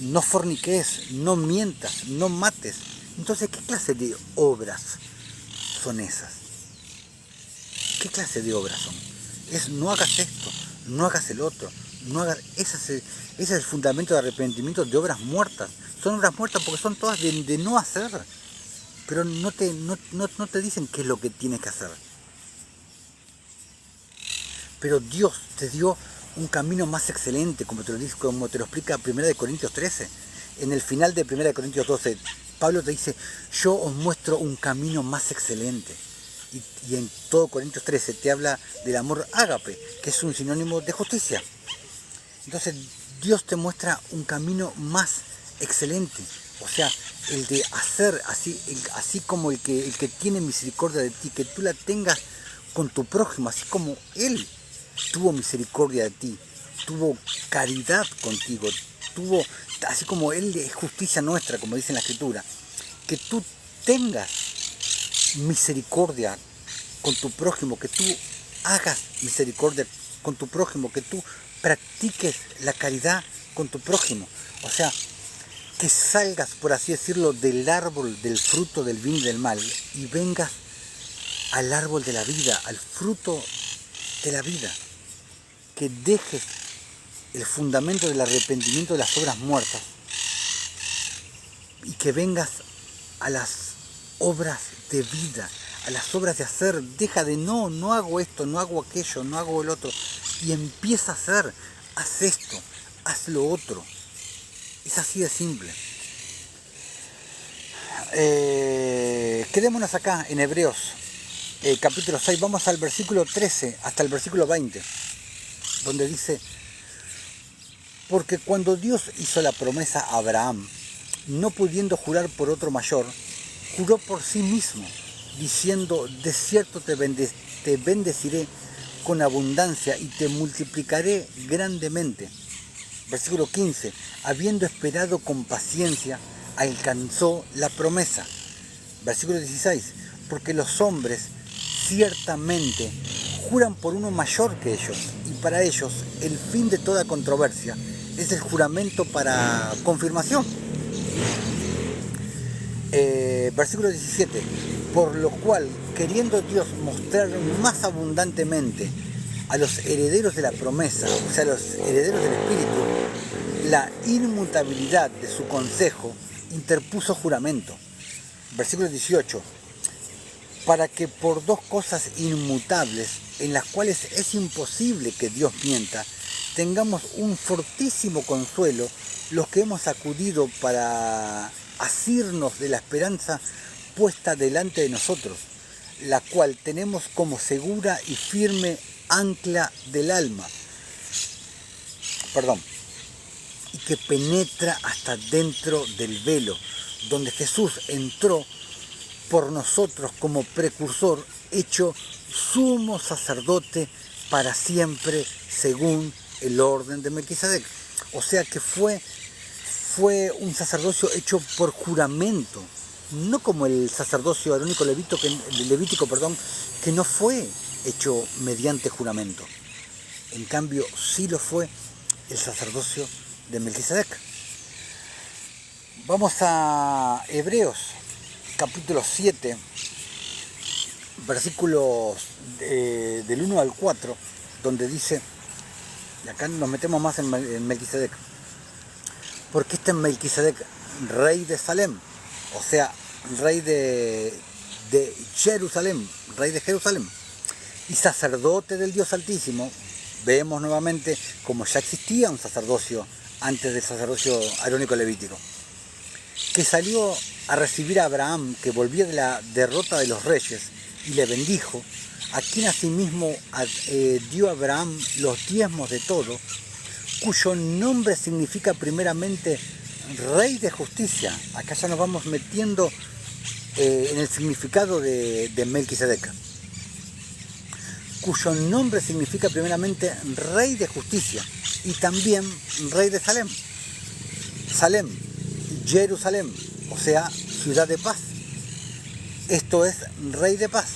[SPEAKER 1] no forniques, no mientas, no mates. Entonces, ¿qué clase de obras son esas? ¿Qué clase de obras son? Es no hagas esto, no hagas el otro, no hagas... Ese es el fundamento de arrepentimiento de obras muertas. Son obras muertas porque son todas de no hacer. Pero no te dicen qué es lo que tienes que hacer. Pero Dios te dio un camino más excelente, como te lo explica 1 Corintios 13. En el final de 1 Corintios 12, Pablo te dice, yo os muestro un camino más excelente. Y en todo Corintios 13 te habla del amor ágape, que es un sinónimo de justicia. Entonces Dios te muestra un camino más excelente. O sea, el de hacer así como el que tiene misericordia de ti, que tú la tengas con tu prójimo, así como Él tuvo misericordia de ti, tuvo caridad contigo, así como Él es justicia nuestra, como dice en la Escritura, que tú tengas misericordia con tu prójimo, que tú hagas misericordia con tu prójimo, que tú practiques la caridad con tu prójimo. O sea, que salgas, por así decirlo, del árbol del fruto del bien y del mal y vengas al árbol de la vida, al fruto de la vida, que dejes el fundamento del arrepentimiento de las obras muertas y que vengas a las obras de vida, a las obras de hacer. Deja de no hago esto, no hago aquello, no hago el otro, y empieza a hacer. Haz esto, haz lo otro. Es así de simple. Quedémonos acá en Hebreos, capítulo 6, vamos al versículo 13 hasta el versículo 20, donde dice: porque cuando Dios hizo la promesa a Abraham, no pudiendo jurar por otro mayor, juró por sí mismo, diciendo: de cierto te bendeciré con abundancia y te multiplicaré grandemente. Versículo 15, habiendo esperado con paciencia, alcanzó la promesa. Versículo 16, porque los hombres ciertamente juran por uno mayor que ellos, y para ellos el fin de toda controversia es el juramento para confirmación. Versículo 17, por lo cual, queriendo Dios mostrar más abundantemente a los herederos de la promesa, o sea, a los herederos del Espíritu, la inmutabilidad de su consejo, interpuso juramento. Versículo 18, para que por dos cosas inmutables, en las cuales es imposible que Dios mienta, tengamos un fortísimo consuelo los que hemos acudido para asirnos de la esperanza puesta delante de nosotros, la cual tenemos como segura y firme ancla del alma, y que penetra hasta dentro del velo, donde Jesús entró por nosotros como precursor, hecho sumo sacerdote para siempre, según el orden de Melquisedec. O sea que fue un sacerdocio hecho por juramento, no como el sacerdocio arónico levítico, que no fue hecho mediante juramento. En cambio, sí lo fue el sacerdocio de Melquisedec. Vamos a Hebreos, capítulo 7, versículos del 1 al 4, donde dice, y acá nos metemos más en Melquisedec, porque este es Melquisedec, rey de Salem, o sea, rey de Jerusalén, rey de Jerusalén, y sacerdote del Dios Altísimo. Vemos nuevamente como ya existía un sacerdocio antes del sacerdocio arónico levítico, que salió a recibir a Abraham, que volvía de la derrota de los reyes, y le bendijo, a quien asimismo dio a Abraham los diezmos de todo, cuyo nombre significa primeramente Rey de Justicia. Acá ya nos vamos metiendo en el significado de Melquisedec, cuyo nombre significa primeramente Rey de Justicia y también Rey de Salem. Salem, Jerusalén, o sea, ciudad de paz. Esto es Rey de paz,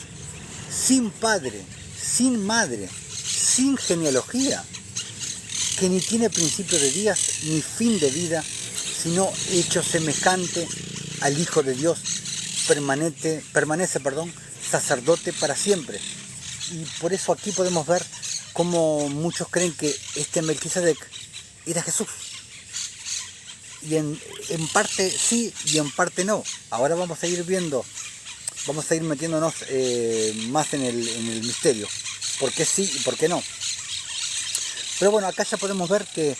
[SPEAKER 1] sin padre, sin madre, sin genealogía, que ni tiene principio de días ni fin de vida, sino hecho semejante al Hijo de Dios, permanece, sacerdote para siempre. Y por eso aquí podemos ver cómo muchos creen que este Melquisedec era Jesús. Y en parte sí y en parte no. Ahora vamos a ir viendo, vamos a ir metiéndonos más en el misterio. ¿Por qué sí y por qué no? Pero bueno, acá ya podemos ver que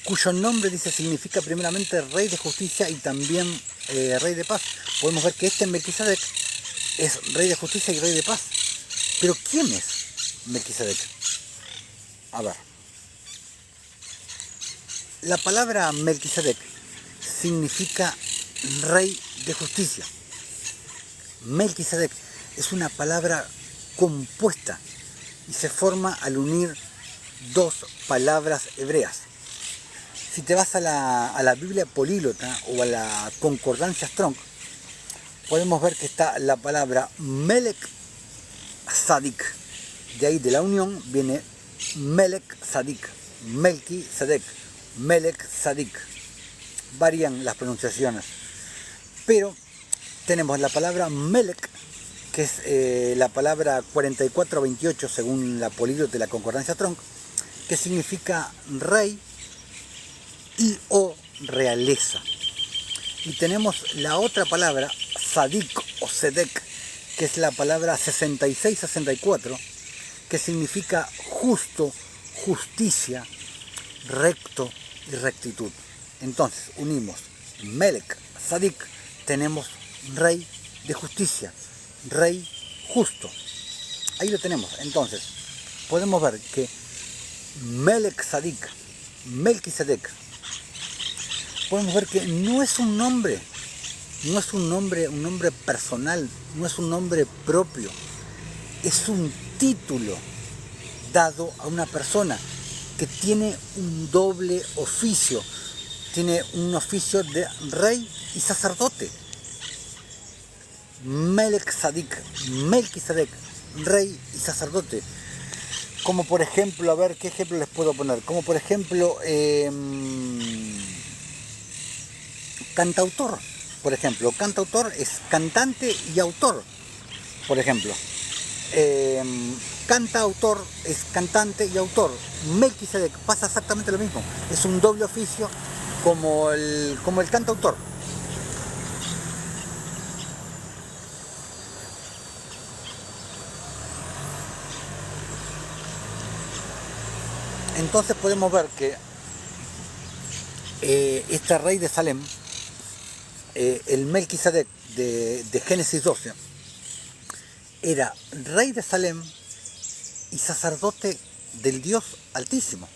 [SPEAKER 1] cuyo nombre, dice, significa primeramente Rey de Justicia y también Rey de Paz. Podemos ver que este Melquisedec es Rey de Justicia y Rey de Paz. Pero ¿quién es Melquisedec? A ver. La palabra Melquisedec significa Rey de Justicia. Melquisedec es una palabra compuesta y se forma al unir dos palabras hebreas. Si te vas a la Biblia políglota o a la concordancia Strong, podemos ver que está la palabra Melech Sadik. De ahí, de la unión, viene Melech Sadik, Melquisedec, Melech Sadik. Varían las pronunciaciones, pero tenemos la palabra Melech, que es la palabra 4428 según la políglota de la concordancia Strong, que significa rey y o realeza. Y tenemos la otra palabra, Sadik o Sedek, que es la palabra 6664, que significa justo, justicia, recto y rectitud. Entonces unimos Melek, Sadik, tenemos rey de justicia, rey justo. Ahí lo tenemos. Entonces podemos ver que Melek Sadik, Melquisedec, podemos ver que no es un nombre, no es un nombre personal, no es un nombre propio, es un título dado a una persona que tiene un doble oficio, tiene un oficio de rey y sacerdote. Melek Sadik, Melquisedec, rey y sacerdote. Como por ejemplo, a ver, ¿qué ejemplo les puedo poner? Como por ejemplo, cantautor, por ejemplo. Cantautor es cantante y autor, por ejemplo. Cantautor es cantante y autor. Melquisedec pasa exactamente lo mismo. Es un doble oficio como el cantautor. Entonces podemos ver que este rey de Salem, el Melquisedec de Génesis 12, era rey de Salem y sacerdote del Dios Altísimo.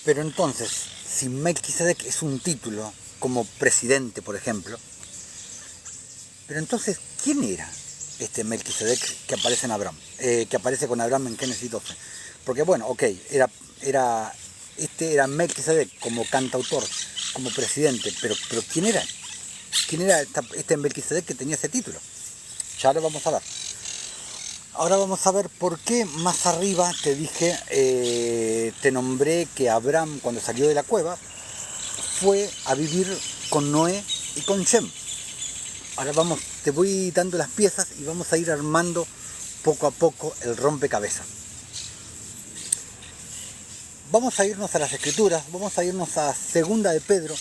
[SPEAKER 1] Pero entonces, si Melquisedec es un título, como presidente, por ejemplo, pero entonces, ¿quién era este Melquisedec que aparece en Abraham? Que aparece con Abraham en Génesis 12. Porque bueno, ok, era Melquisedec como cantautor, como presidente, pero ¿quién era? ¿Quién era este Melquisedec que tenía ese título? Ya lo vamos a ver. Ahora vamos a ver por qué más arriba te dije, te nombré que Abraham, cuando salió de la cueva, fue a vivir con Noé y con Shem. Ahora te voy dando las piezas y vamos a ir armando poco a poco el rompecabezas. Vamos a irnos a las escrituras, vamos a irnos a 2 de Pedro,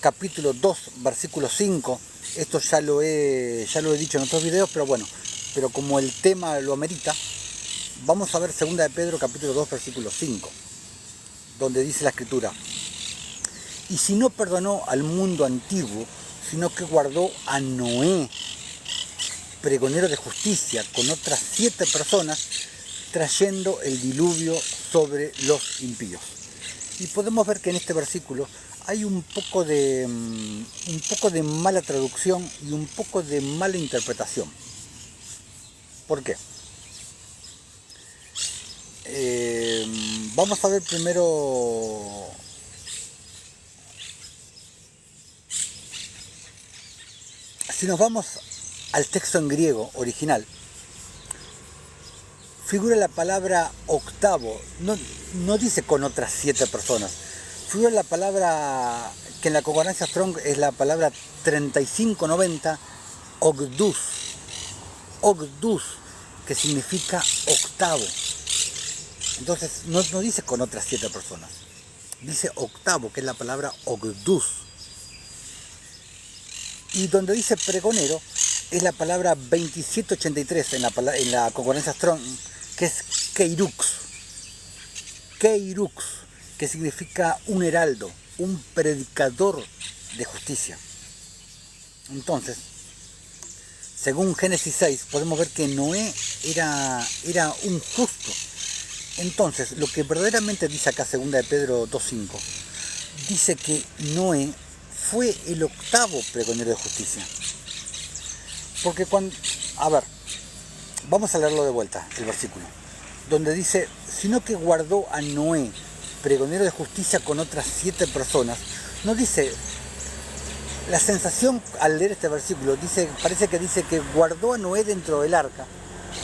[SPEAKER 1] capítulo 2, versículo 5. Esto ya lo he dicho en otros videos, pero bueno, pero como el tema lo amerita, vamos a ver 2 de Pedro, capítulo 2, versículo 5, donde dice la escritura: y si no perdonó al mundo antiguo, sino que guardó a Noé, pregonero de justicia, con otras 7 personas, trayendo el diluvio sobre los impíos. Y podemos ver que en este versículo hay un poco de mala traducción y un poco de mala interpretación. ¿Por qué? Vamos a ver primero si nos vamos al texto en griego original, figura la palabra octavo, no dice con otras 7 personas, figura la palabra que en la concordancia Strong es la palabra 3590, ogdus, que significa octavo. Entonces no dice con otras 7 personas, dice octavo, que es la palabra ogdus. Y donde dice pregonero es la palabra 2783 en la concordancia Strong, que es keirux, que significa un heraldo, un predicador de justicia. Entonces, según Génesis 6, podemos ver que Noé era un justo. Entonces, lo que verdaderamente dice acá 2 de Pedro 2.5, dice que Noé fue el octavo pregonero de justicia. Porque vamos a leerlo de vuelta, el versículo, donde dice, sino que guardó a Noé, pregonero de justicia, con otras 7 personas. No dice, la sensación al leer este versículo, parece que dice que guardó a Noé dentro del arca,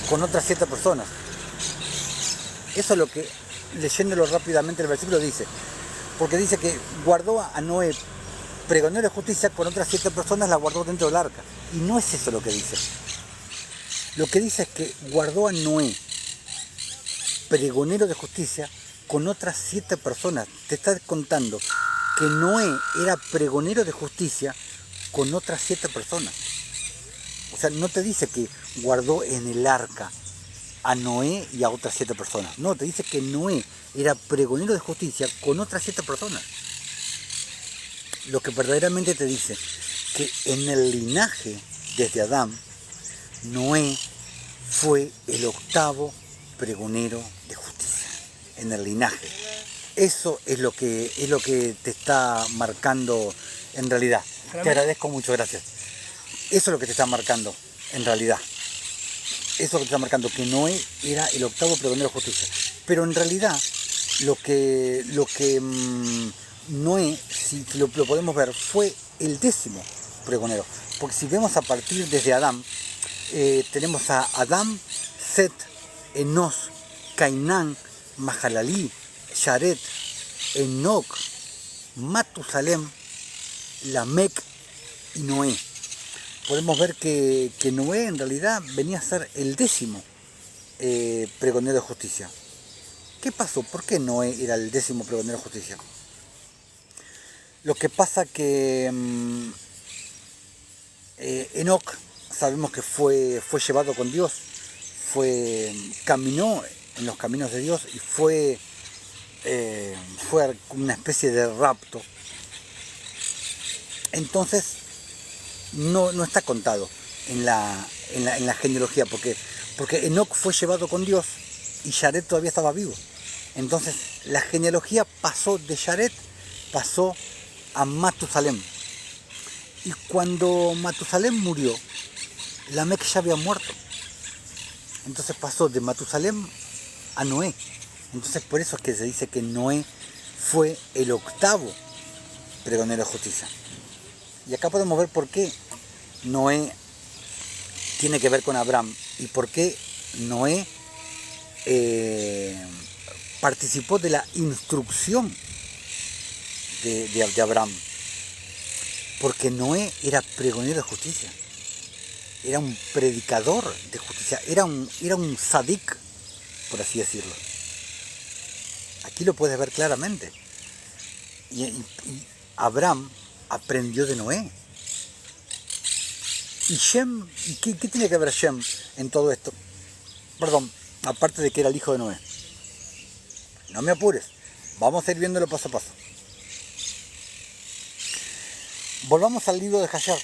[SPEAKER 1] con otras 7 personas. Eso es lo que, leyéndolo rápidamente el versículo dice, porque dice que guardó a Noé pregonero de justicia con otras 7 personas, la guardó dentro del arca. Y no es eso lo que dice. Lo que dice es que guardó a Noé, pregonero de justicia, con otras 7 personas. Te está contando que Noé era pregonero de justicia con otras 7 personas. O sea, no te dice que guardó en el arca a Noé y a otras 7 personas. No, te dice que Noé era pregonero de justicia con otras 7 personas. Lo que verdaderamente te dice que en el linaje desde Adán, Noé fue el 8º pregonero de justicia. En el linaje. Eso es lo que te está marcando en realidad. Te agradezco mucho, gracias. Eso es lo que te está marcando en realidad. Eso es lo que te está marcando, que Noé era el 8º pregonero de justicia. Pero en realidad, lo que Noé, si lo podemos ver, fue el 10º pregonero. Porque si vemos a partir desde Adán, tenemos a Adán, Set, Enos, Cainán, Mahalalí, Yaret, Enoc, Matusalem, Lamec y Noé. Podemos ver que Noé en realidad venía a ser el 10º pregonero de justicia. ¿Qué pasó? ¿Por qué Noé era el 10º pregonero de justicia? Lo que pasa que Enoc, sabemos que fue llevado con Dios, caminó en los caminos de Dios y fue una especie de rapto. Entonces no está contado en la genealogía, porque Enoc fue llevado con Dios y Yaret todavía estaba vivo. Entonces la genealogía pasó de Yaret, pasó a Matusalem. Y cuando Matusalem murió, Lamec ya había muerto. Entonces pasó de Matusalem a Noé. Entonces por eso es que se dice que Noé fue el 8º pregonero de justicia. Y acá podemos ver por qué Noé tiene que ver con Abraham y por qué Noé participó de la instrucción de Abraham. Porque Noé era pregonero de justicia. Era un predicador de justicia. Era un sadik, por así decirlo. Aquí lo puedes ver claramente. Y Abraham aprendió de Noé. Y Shem, ¿qué tiene que ver Shem en todo esto? Perdón, aparte de que era el hijo de Noé. No me apures, vamos a ir viéndolo paso a paso. Volvamos al libro de Hayar.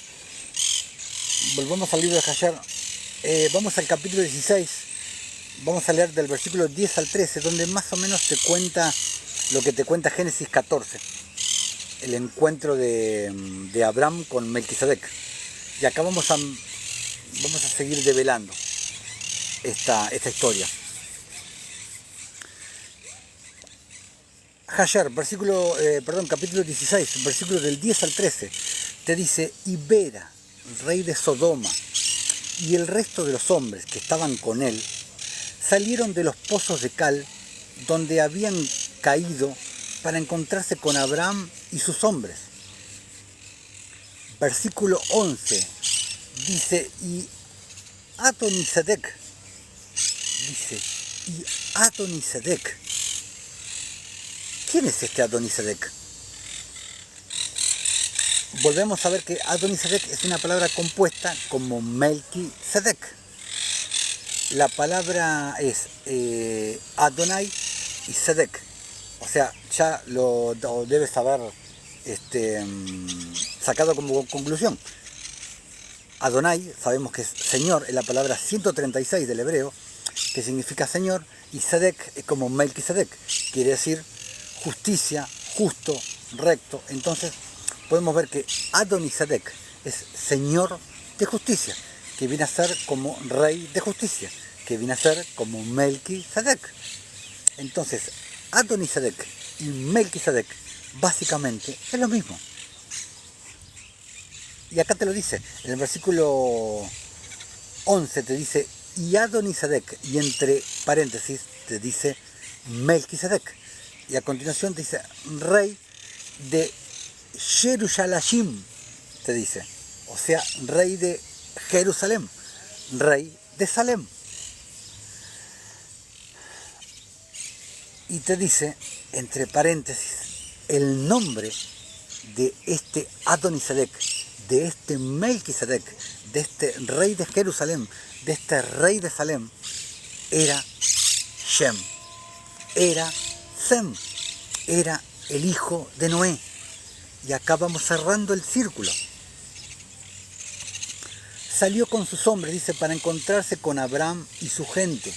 [SPEAKER 1] Vamos al capítulo 16. Vamos a leer del versículo 10 al 13, donde más o menos te cuenta lo que te cuenta Génesis 14. El encuentro de Abraham con Melquisedec. Y acá vamos a seguir develando esta historia. Hayar, capítulo 16, versículos del 10 al 13, te dice: y Bera, rey de Sodoma, y el resto de los hombres que estaban con él, salieron de los pozos de cal donde habían caído para encontrarse con Abraham y sus hombres. Versículo 11 dice: y Adonisedec, ¿quién es este Adonisedec? Volvemos a ver que Adonisedec es una palabra compuesta como Melquisedec. La palabra es Adonai y Sedec. O sea, ya lo debes haber sacado como conclusión. Adonai, sabemos que es Señor, es la palabra 136 del hebreo, que significa Señor, y Sedec es como Melquisedec, quiere decir justicia, justo, recto. Entonces podemos ver que Adonisedec es Señor de justicia, que viene a ser como Rey de justicia, que viene a ser como Melquisedec. Entonces Adonisedec y Melquisedec básicamente es lo mismo. Y acá te lo dice, en el versículo 11 te dice: y Adonisedec, y entre paréntesis te dice Melquisedec. Y a continuación te dice: rey de Jerusalem, te dice, o sea, rey de Jerusalén, rey de Salem. Y te dice, entre paréntesis, el nombre de este Adonisedec, de este Melquisedec, de este rey de Jerusalén, de este rey de Salem, era Shem, era Sem, era el hijo de Noé. Y acá vamos cerrando el círculo. Salió con sus hombres, dice, para encontrarse con Abraham y su gente,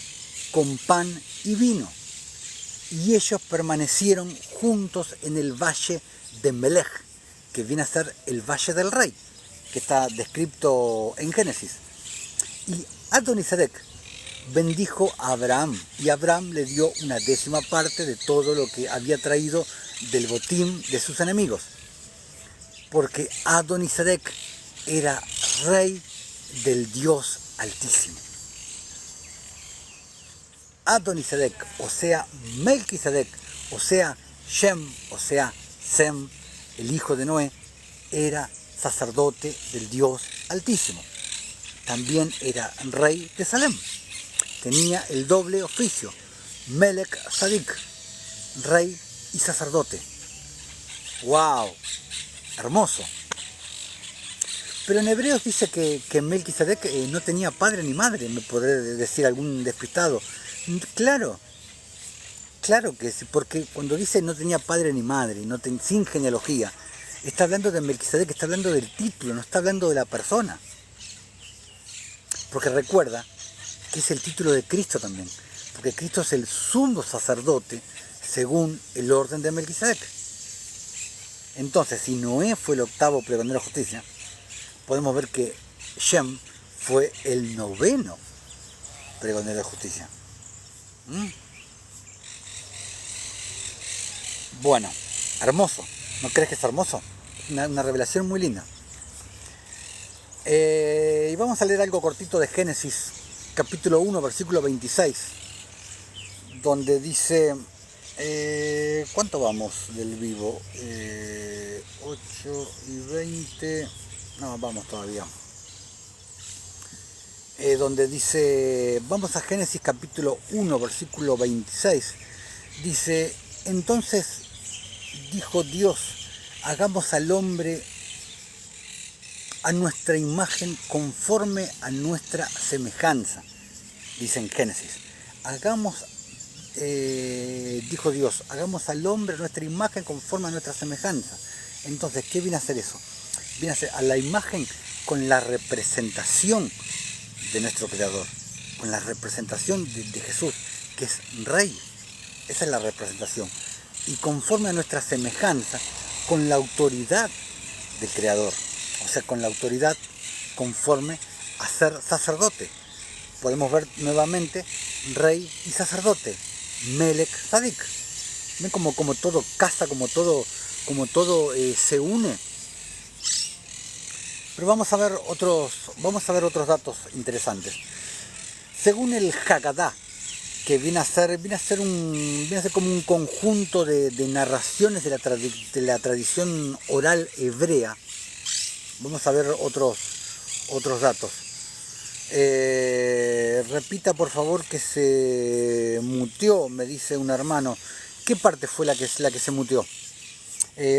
[SPEAKER 1] con pan y vino. Y ellos permanecieron juntos en el valle de Melech, que viene a ser el valle del rey, que está descrito en Génesis. Y Adonisedec bendijo a Abraham, y Abraham le dio una 10ª parte de todo lo que había traído del botín de sus enemigos. Porque Adonisedec era rey del Dios Altísimo. Adonisedec, o sea, Melquisedec, o sea, Shem, o sea, Sem, el hijo de Noé, era sacerdote del Dios Altísimo. También era rey de Salem. Tenía el doble oficio, Melech Sadik, rey y sacerdote. ¡Wow! Hermoso. Pero en Hebreos dice que Melquisedec no tenía padre ni madre, me podré decir algún despistado. Claro que sí, porque cuando dice no tenía padre ni madre, sin genealogía, está hablando de Melquisedec, está hablando del título, no está hablando de la persona. Porque recuerda que es el título de Cristo también, porque Cristo es el sumo sacerdote según el orden de Melquisedec. Entonces, si Noé fue el 8º pregonero de justicia, podemos ver que Shem fue el 9º pregonero de justicia. Bueno, hermoso. ¿No crees que es hermoso? Una revelación muy linda. Y vamos a leer algo cortito de Génesis, capítulo 1, versículo 26, donde dice... ¿cuánto vamos del vivo? 8 y 20... No, vamos todavía. Donde dice... Vamos a Génesis capítulo 1, versículo 26. Dice, entonces dijo Dios, hagamos al hombre a nuestra imagen conforme a nuestra semejanza. Dice en Génesis, dijo Dios, hagamos al hombre a nuestra imagen conforme a nuestra semejanza. Entonces, ¿qué viene a hacer eso? Viene a ser a la imagen con la representación de nuestro Creador, con la representación de Jesús, que es Rey. Esa es la representación. Y conforme a nuestra semejanza, con la autoridad del Creador. O sea, con la autoridad conforme a ser sacerdote. Podemos ver nuevamente Rey y sacerdote. Melech Sadik. ¿Ven como todo casa, como todo se une? Pero vamos a ver otros datos interesantes. Según el Haggadah, que viene a ser como un conjunto de narraciones de la tradición oral hebrea, vamos a ver otros datos. Repita por favor que se muteó, me dice un hermano. ¿Qué parte fue la que se muteó?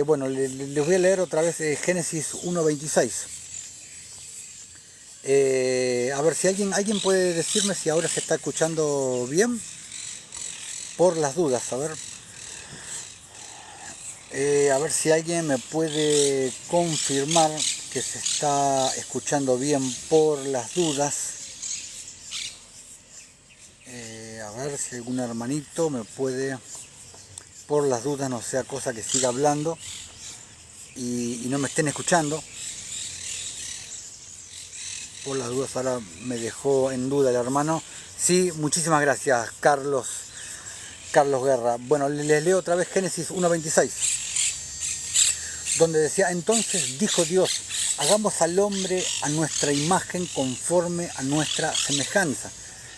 [SPEAKER 1] Bueno, les voy a leer otra vez Génesis 1.26. A ver si alguien puede decirme si ahora se está escuchando bien, por las dudas, a ver si alguien me puede confirmar que se está escuchando bien por las dudas. A ver si algún hermanito me puede, por las dudas, no sea cosa que siga hablando y no me estén escuchando. Por las dudas, ahora me dejó en duda el hermano. Sí, muchísimas gracias, Carlos Guerra. Bueno, les leo otra vez Génesis 1.26, donde decía, entonces dijo Dios, hagamos al hombre a nuestra imagen conforme a nuestra semejanza.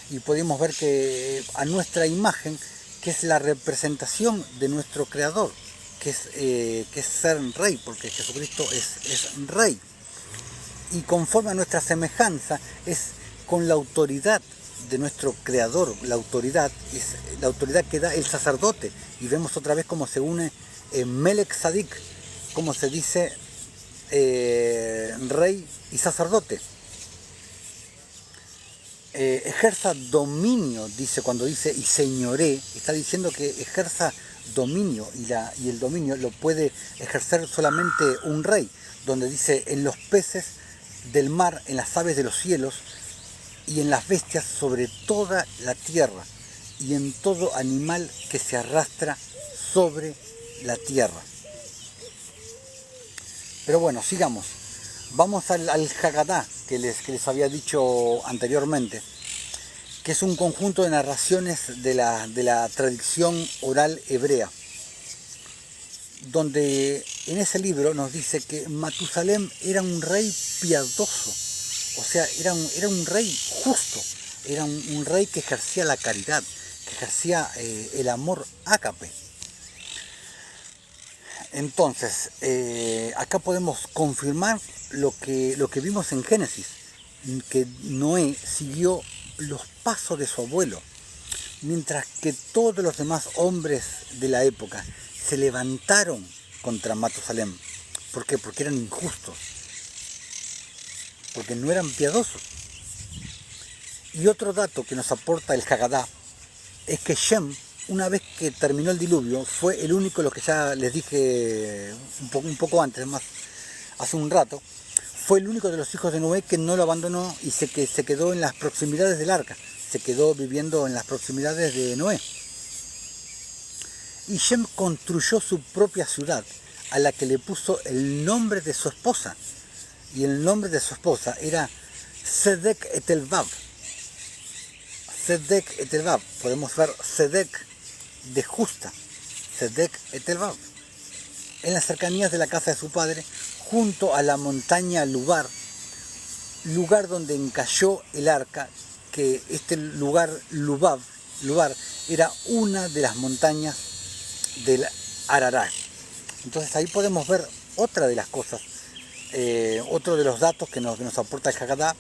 [SPEAKER 1] Y podemos ver que a nuestra imagen, que es la representación de nuestro Creador, que es ser rey, porque Jesucristo es rey. Y conforme a nuestra semejanza es con la autoridad de nuestro Creador. La autoridad es la autoridad que da el sacerdote. Y vemos otra vez cómo se une Melech Tzadik, como se dice rey y sacerdote. Ejerza dominio, dice cuando dice y señoré, está diciendo que ejerza dominio, y el dominio lo puede ejercer solamente un rey, donde dice en los peces del mar, en las aves de los cielos y en las bestias sobre toda la tierra y en todo animal que se arrastra sobre la tierra. Pero bueno, sigamos. Vamos al Haggadah que les había dicho anteriormente, que es un conjunto de narraciones de la tradición oral hebrea, donde en ese libro nos dice que Matusalem era un rey piadoso, o sea, era un rey justo, era un rey que ejercía la caridad, que ejercía el amor ágape. Entonces, acá podemos confirmar lo que vimos en Génesis, que Noé siguió los pasos de su abuelo, mientras que todos los demás hombres de la época se levantaron contra Matusalem. ¿Por qué? Porque eran injustos, porque no eran piadosos. Y otro dato que nos aporta el Haggadah es que Shem, una vez que terminó el diluvio, fue el único, lo que ya les dije un poco antes, más hace un rato, fue el único de los hijos de Noé que no lo abandonó y se quedó en las proximidades del arca, se quedó viviendo en las proximidades de Noé. Y Shem construyó su propia ciudad, a la que le puso el nombre de su esposa, y el nombre de su esposa era Sedek Etelvav. Sedek Etelvav, podemos ver Sedek de justa, Sedek Etelvav, en las cercanías de la casa de su padre, junto a la montaña Lubar, lugar donde encalló el arca, que este lugar Lubar era una de las montañas del Ararat. Entonces ahí podemos ver otra de las cosas, otro de los datos que nos aporta el Haggadah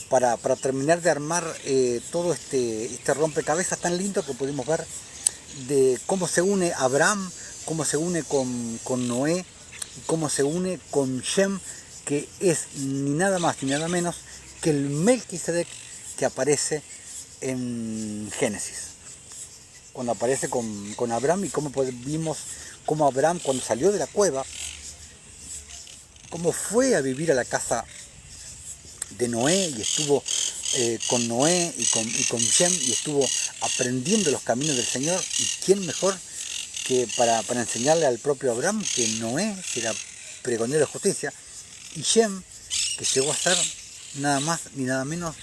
[SPEAKER 1] para terminar de armar todo este rompecabezas tan lindo que pudimos ver de cómo se une Abraham, cómo se une con Noé y cómo se une con Shem, que es ni nada más ni nada menos que el Melquisedec que aparece en Génesis, cuando aparece con Abraham, y cómo vimos cómo Abraham, cuando salió de la cueva, cómo fue a vivir a la casa de Noé y estuvo con Noé y con Shem y estuvo aprendiendo los caminos del Señor. Y quién mejor que para enseñarle al propio Abraham que Noé, que era pregonero de justicia, y Shem, que llegó a ser nada más ni nada menos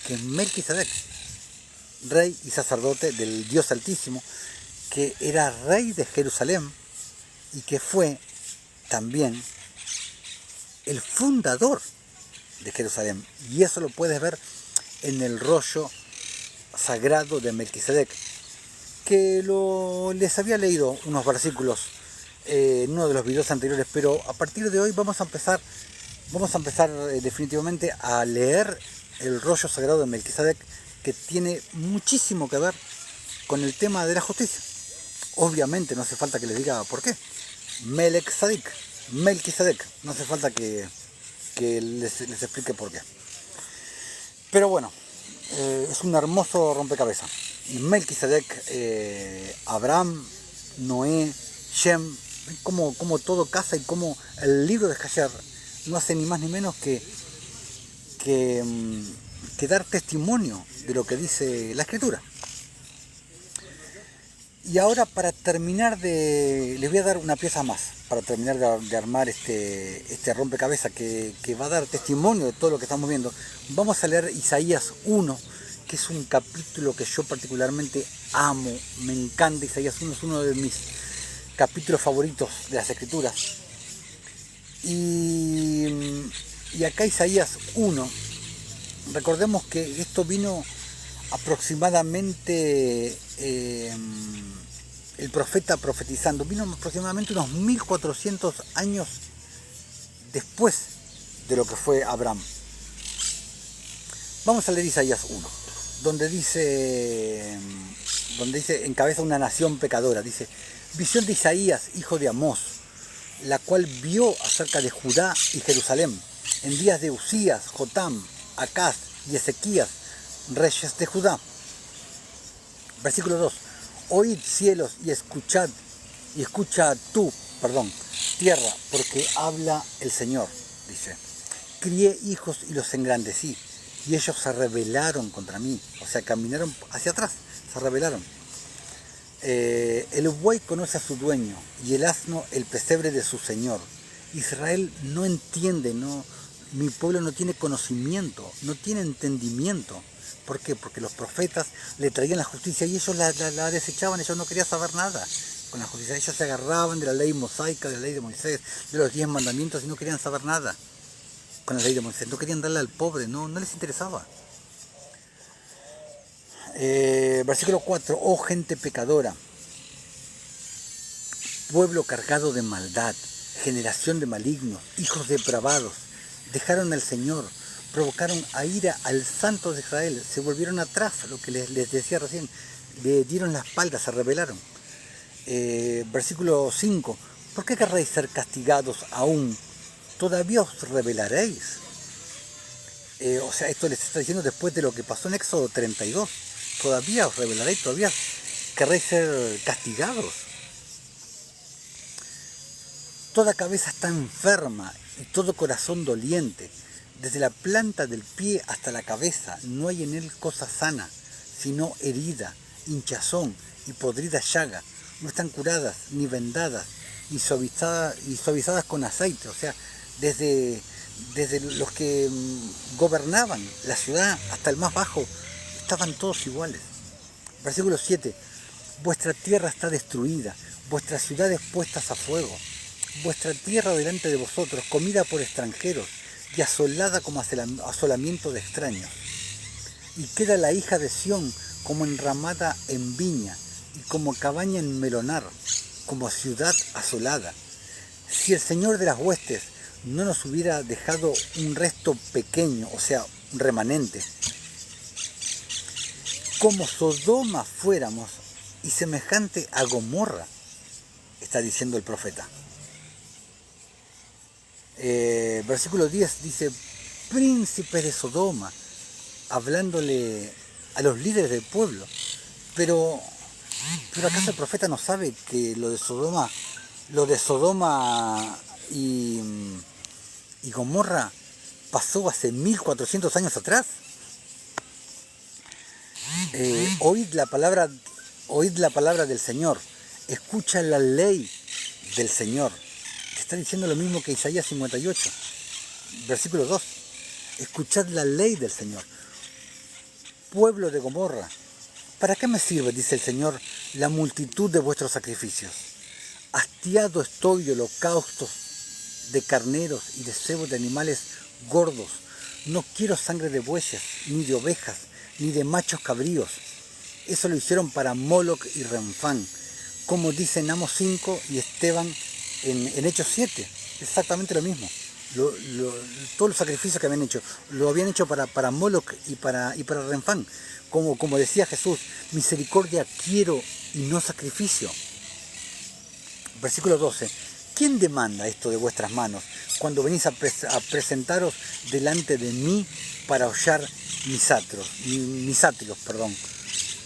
[SPEAKER 1] que Melquisedec, rey y sacerdote del Dios Altísimo, que era rey de Jerusalén y que fue también el fundador de Jerusalén. Y eso lo puedes ver en el rollo sagrado de Melquisedec, que les había leído unos versículos en uno de los videos anteriores, pero a partir de hoy vamos a empezar definitivamente a leer el rollo sagrado de Melquisedec, que tiene muchísimo que ver con el tema de la justicia. Obviamente no hace falta que les diga por qué. Melquisedec, no hace falta que les explique por qué. Pero bueno, es un hermoso rompecabezas. Y Melquisedec, Abraham, Noé, Shem, como todo casa, y como el libro de Jasher no hace ni más ni menos que dar testimonio de lo que dice la Escritura. Y ahora, para terminar les voy a dar una pieza más, para terminar de armar este rompecabezas que va a dar testimonio de todo lo que estamos viendo. Vamos a leer Isaías 1, que es un capítulo que yo particularmente amo, me encanta. Isaías 1 es uno de mis capítulos favoritos de las Escrituras. Y acá Isaías 1, recordemos que esto vino aproximadamente el profeta profetizando, vino aproximadamente unos 1400 años después de lo que fue Abraham. Vamos a leer Isaías 1, donde dice, encabeza una nación pecadora, dice, visión de Isaías, hijo de Amós, la cual vio acerca de Judá y Jerusalén, en días de Usías, Jotam, Acaz y Ezequías, reyes de Judá. Versículo 2. Oíd cielos y escucha tú, tierra, porque habla el Señor, dice. Crié hijos y los engrandecí, y ellos se rebelaron contra mí, o sea, caminaron hacia atrás, se rebelaron. El buey conoce a su dueño, y el asno el pesebre de su señor. Israel no entiende, mi pueblo no tiene conocimiento, no tiene entendimiento. ¿Por qué? Porque los profetas le traían la justicia y ellos la desechaban, ellos no querían saber nada con la justicia. Ellos se agarraban de la ley mosaica, de la ley de Moisés, de los 10 mandamientos y no querían saber nada con la ley de Moisés. No querían darle al pobre, no les interesaba. Versículo 4. Oh gente pecadora, pueblo cargado de maldad, generación de malignos, hijos depravados, dejaron al Señor, provocaron a ira al Santo de Israel, se volvieron atrás, lo que les decía recién, le dieron la espalda, se rebelaron. Versículo 5, ¿por qué querréis ser castigados aún? ¿Todavía os rebelaréis? O sea, esto les está diciendo después de lo que pasó en Éxodo 32, todavía os rebelaréis, todavía querréis ser castigados. Toda cabeza está enferma y todo corazón doliente. Desde la planta del pie hasta la cabeza no hay en él cosa sana, sino herida, hinchazón y podrida llaga. No están curadas, ni vendadas, ni suavizadas con aceite. O sea, desde los que gobernaban la ciudad hasta el más bajo, estaban todos iguales. Versículo 7. Vuestra tierra está destruida, vuestras ciudades puestas a fuego. Vuestra tierra delante de vosotros, comida por extranjeros, y asolada como asolamiento de extraños. Y queda la hija de Sión como enramada en viña, y como cabaña en melonar, como ciudad asolada. Si el Señor de las huestes no nos hubiera dejado un resto pequeño, o sea, un remanente, como Sodoma fuéramos, y semejante a Gomorra, está diciendo el profeta. Versículo 10 dice, príncipes de Sodoma, hablándole a los líderes del pueblo. Pero ¿acaso el profeta no sabe que lo de Sodoma y Gomorra pasó hace 1400 años atrás? Oíd la palabra del Señor, escucha la ley del Señor. Está diciendo lo mismo que Isaías 58, versículo 2. Escuchad la ley del Señor. Pueblo de Gomorra, ¿para qué me sirve, dice el Señor, la multitud de vuestros sacrificios? Hastiado estoy de holocaustos de carneros y de cebos de animales gordos. No quiero sangre de bueyes, ni de ovejas, ni de machos cabríos. Eso lo hicieron para Moloc y Renfán, como dicen Amos 5 y Esteban en Hechos 7, exactamente lo mismo. Todos los sacrificios que habían hecho, lo habían hecho para Moloc y para Renfán. Como decía Jesús, misericordia quiero y no sacrificio. Versículo 12. ¿Quién demanda esto de vuestras manos cuando venís a presentaros delante de mí para hollar mis sátiros?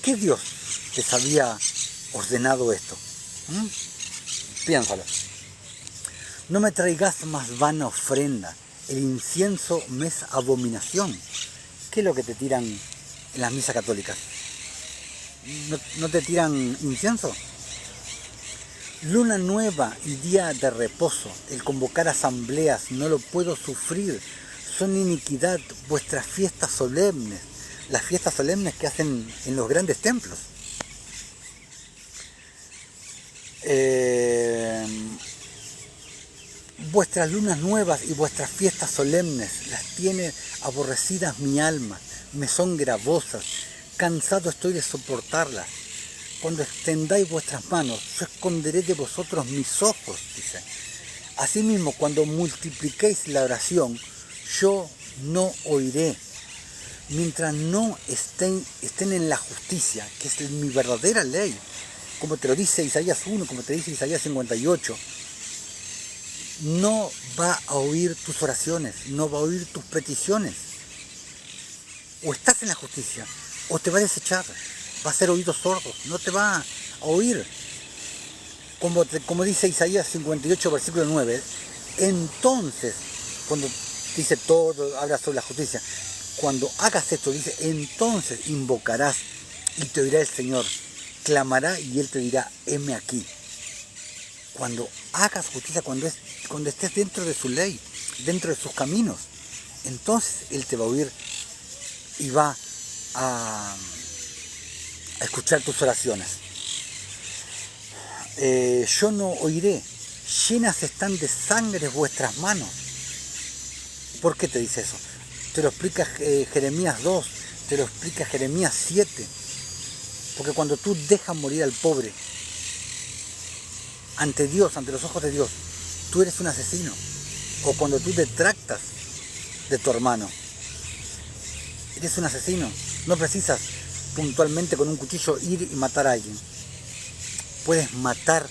[SPEAKER 1] ¿Qué Dios les había ordenado esto? Piénsalo. No me traigas más vana ofrenda, el incienso me es abominación. ¿Qué es lo que te tiran en las misas católicas? ¿No te tiran incienso? Luna nueva y día de reposo, el convocar asambleas no lo puedo sufrir. Son iniquidad vuestras fiestas solemnes, las fiestas solemnes que hacen en los grandes templos. Vuestras lunas nuevas y vuestras fiestas solemnes las tiene aborrecidas mi alma, me son gravosas, cansado estoy de soportarlas. cuando extendáis vuestras manos, yo esconderé de vosotros mis ojos, dice. Asimismo, cuando multipliquéis la oración, yo no oiré. Mientras no estén en la justicia, que es mi verdadera ley, como te lo dice Isaías 1, como te dice Isaías 58, no va a oír tus oraciones, no va a oír tus peticiones. O estás en la justicia, o te va a desechar, va a ser oídos sordos, no te va a oír. Como dice Isaías 58, versículo 9, entonces, cuando dice todo, habla sobre la justicia, cuando hagas esto, dice, entonces invocarás y te oirá el Señor, clamará y Él te dirá, heme aquí. Cuando hagas justicia, cuando estés dentro de su ley, dentro de sus caminos, entonces Él te va a oír y va a escuchar tus oraciones. Yo no oiré, llenas están de sangre vuestras manos. ¿Por qué te dice eso? Te lo explica Jeremías 2, te lo explica Jeremías 7. Porque cuando tú dejas morir al pobre, ante Dios, ante los ojos de Dios, tú eres un asesino. O cuando tú detractas de tu hermano, eres un asesino. No precisas puntualmente con un cuchillo ir y matar a alguien. Puedes matar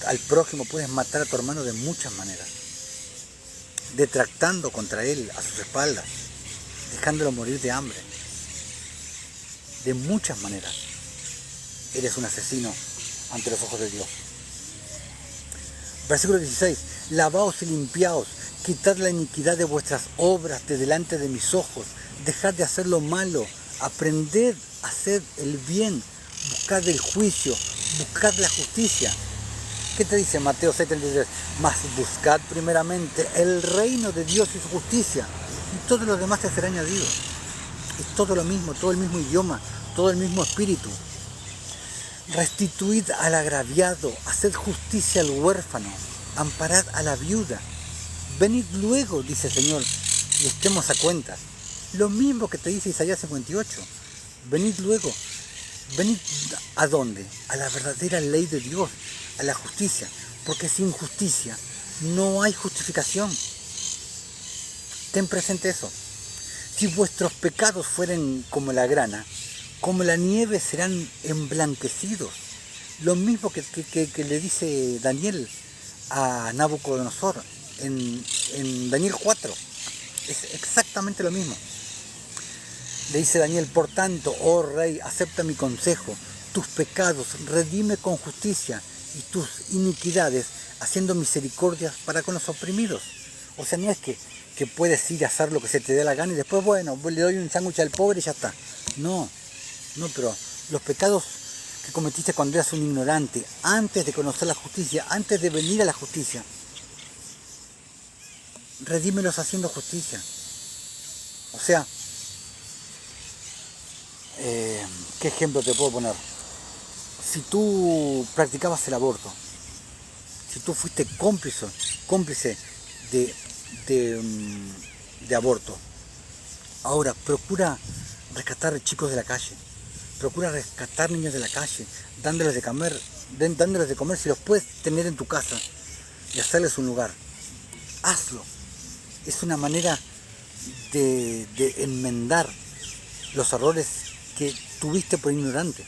[SPEAKER 1] al prójimo, puedes matar a tu hermano de muchas maneras. Detractando contra él a sus espaldas, dejándolo morir de hambre. De muchas maneras eres un asesino ante los ojos de Dios. Versículo 16. Lavaos y limpiaos, quitad la iniquidad de vuestras obras de delante de mis ojos, dejad de hacer lo malo, aprended a hacer el bien, buscad el juicio, buscad la justicia. ¿Qué te dice Mateo 7:33? Mas buscad primeramente el reino de Dios y su justicia, y todo lo demás te será añadido. Es todo lo mismo, todo el mismo idioma, todo el mismo espíritu. Restituid al agraviado, haced justicia al huérfano, amparad a la viuda. Venid luego, dice el Señor, y estemos a cuentas. Lo mismo que te dice Isaías 58. Venid luego. Venid ¿a dónde? A la verdadera ley de Dios, a la justicia, porque sin justicia no hay justificación. Ten presente eso. Si vuestros pecados fueren como la grana, como la nieve serán emblanquecidos. Lo mismo que le dice Daniel a Nabucodonosor en Daniel 4. Es exactamente lo mismo. Le dice Daniel, por tanto, oh rey, acepta mi consejo, tus pecados redime con justicia y tus iniquidades haciendo misericordias para con los oprimidos. O sea, no es que puedes ir a hacer lo que se te dé la gana y después, bueno, le doy un sándwich al pobre y ya está. No, pero los pecados que cometiste cuando eras un ignorante, antes de conocer la justicia, antes de venir a la justicia, redímelos haciendo justicia. O sea, ¿qué ejemplo te puedo poner? Si tú practicabas el aborto, si tú fuiste cómplice de aborto, ahora procura rescatar chicos de la calle, procura rescatar niños de la calle, dándoles de comer si los puedes tener en tu casa y hacerles un lugar. Hazlo. Es una manera de enmendar los errores que tuviste por ignorante.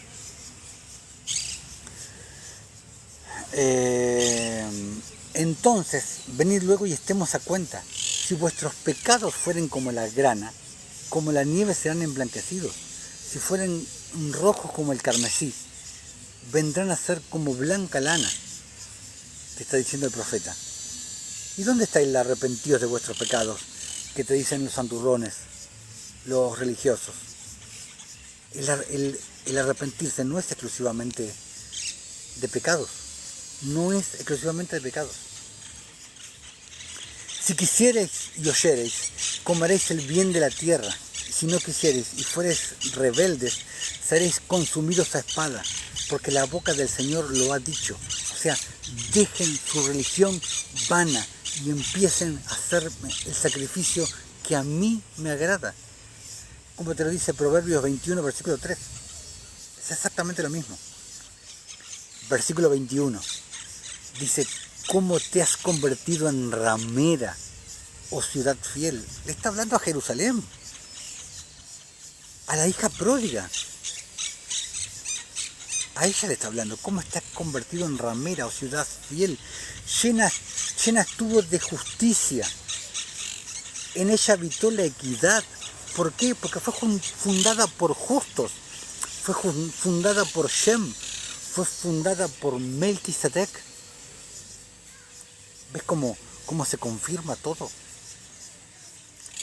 [SPEAKER 1] Entonces, venid luego y estemos a cuenta. Si vuestros pecados fueren como la grana, como la nieve serán emblanquecidos. Si fueren rojos como el carmesí, vendrán a ser como blanca lana, te está diciendo el profeta. ¿Y dónde estáis los arrepentidos de vuestros pecados? Que te dicen los santurrones, los religiosos. El arrepentirse no es exclusivamente de pecados. No es exclusivamente de pecados. Si quisierais y oyereis, comeréis el bien de la tierra. Si no quisiereis y fuereis rebeldes, seréis consumidos a espada, porque la boca del Señor lo ha dicho. O sea, dejen su religión vana y empiecen a hacer el sacrificio que a mí me agrada. Como te lo dice Proverbios 21, versículo 3. Es exactamente lo mismo. Versículo 21. Dice, ¿cómo te has convertido en ramera, oh ciudad fiel? Le está hablando a Jerusalén, a la hija pródiga. A ella le está hablando, ¿cómo estás convertido en ramera, oh ciudad fiel? Llena estuvo de justicia. En ella habitó la equidad. ¿Por qué? Porque fue fundada por justos. Fue fundada por Shem. Fue fundada por Melquisedec. ¿Ves cómo se confirma todo?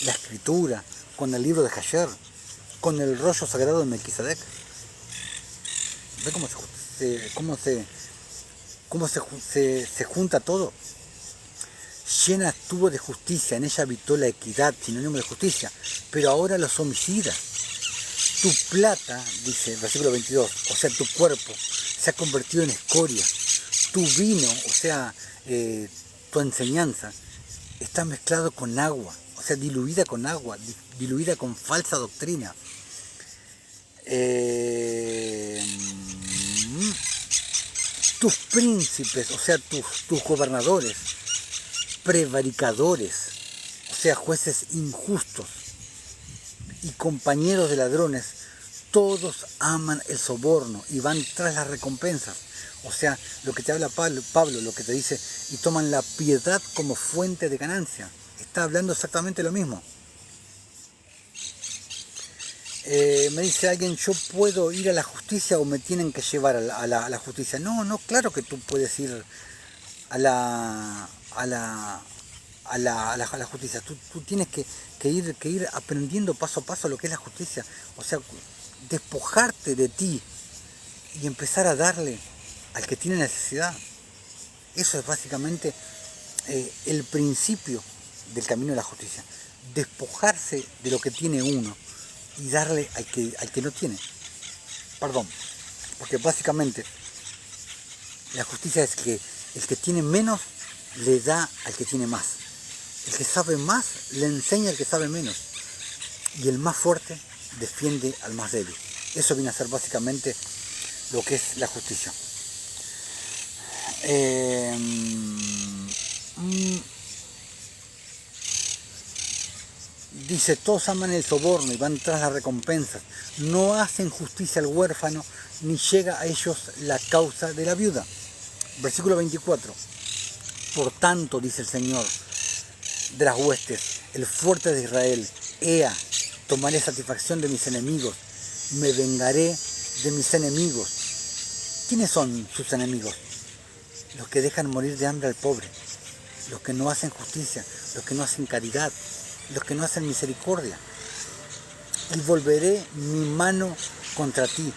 [SPEAKER 1] La escritura, con el libro de Jasher, con el rollo sagrado de Melquisedec. ¿Ves cómo se junta todo? Llena estuvo de justicia, en ella habitó la equidad, sinónimo de justicia. Pero ahora los homicidas. Tu plata, dice el versículo 22, o sea, tu cuerpo, se ha convertido en escoria. Tu vino, o sea, tu enseñanza, está mezclado con agua, o sea, diluida con agua, diluida con falsa doctrina. Tus príncipes, o sea, tus gobernadores, prevaricadores, o sea, jueces injustos y compañeros de ladrones, todos aman el soborno y van tras las recompensas. O sea, lo que te habla Pablo, lo que te dice, y toman la piedad como fuente de ganancia. Está hablando exactamente lo mismo. Me dice alguien, ¿yo puedo ir a la justicia o me tienen que llevar a la justicia? No, claro que tú puedes ir a la justicia. Tú tienes que ir aprendiendo paso a paso lo que es la justicia. O sea, despojarte de ti y empezar a darle al que tiene necesidad. Eso es básicamente el principio del camino de la justicia. Despojarse de lo que tiene uno y darle al que no tiene. Perdón, porque básicamente la justicia es que el que tiene menos le da al que tiene más. El que sabe más le enseña al que sabe menos. Y el más fuerte defiende al más débil. Eso viene a ser básicamente lo que es la justicia. Dice, todos aman el soborno y van tras las recompensas. No hacen justicia al huérfano, ni llega a ellos la causa de la viuda. Versículo 24. Por tanto, dice el Señor de las huestes, el fuerte de Israel, Ea, tomaré satisfacción de mis enemigos, me vengaré de mis enemigos. ¿Quiénes son sus enemigos? Los que dejan morir de hambre al pobre, los que no hacen justicia, los que no hacen caridad, los que no hacen misericordia. Y volveré mi mano contra ti.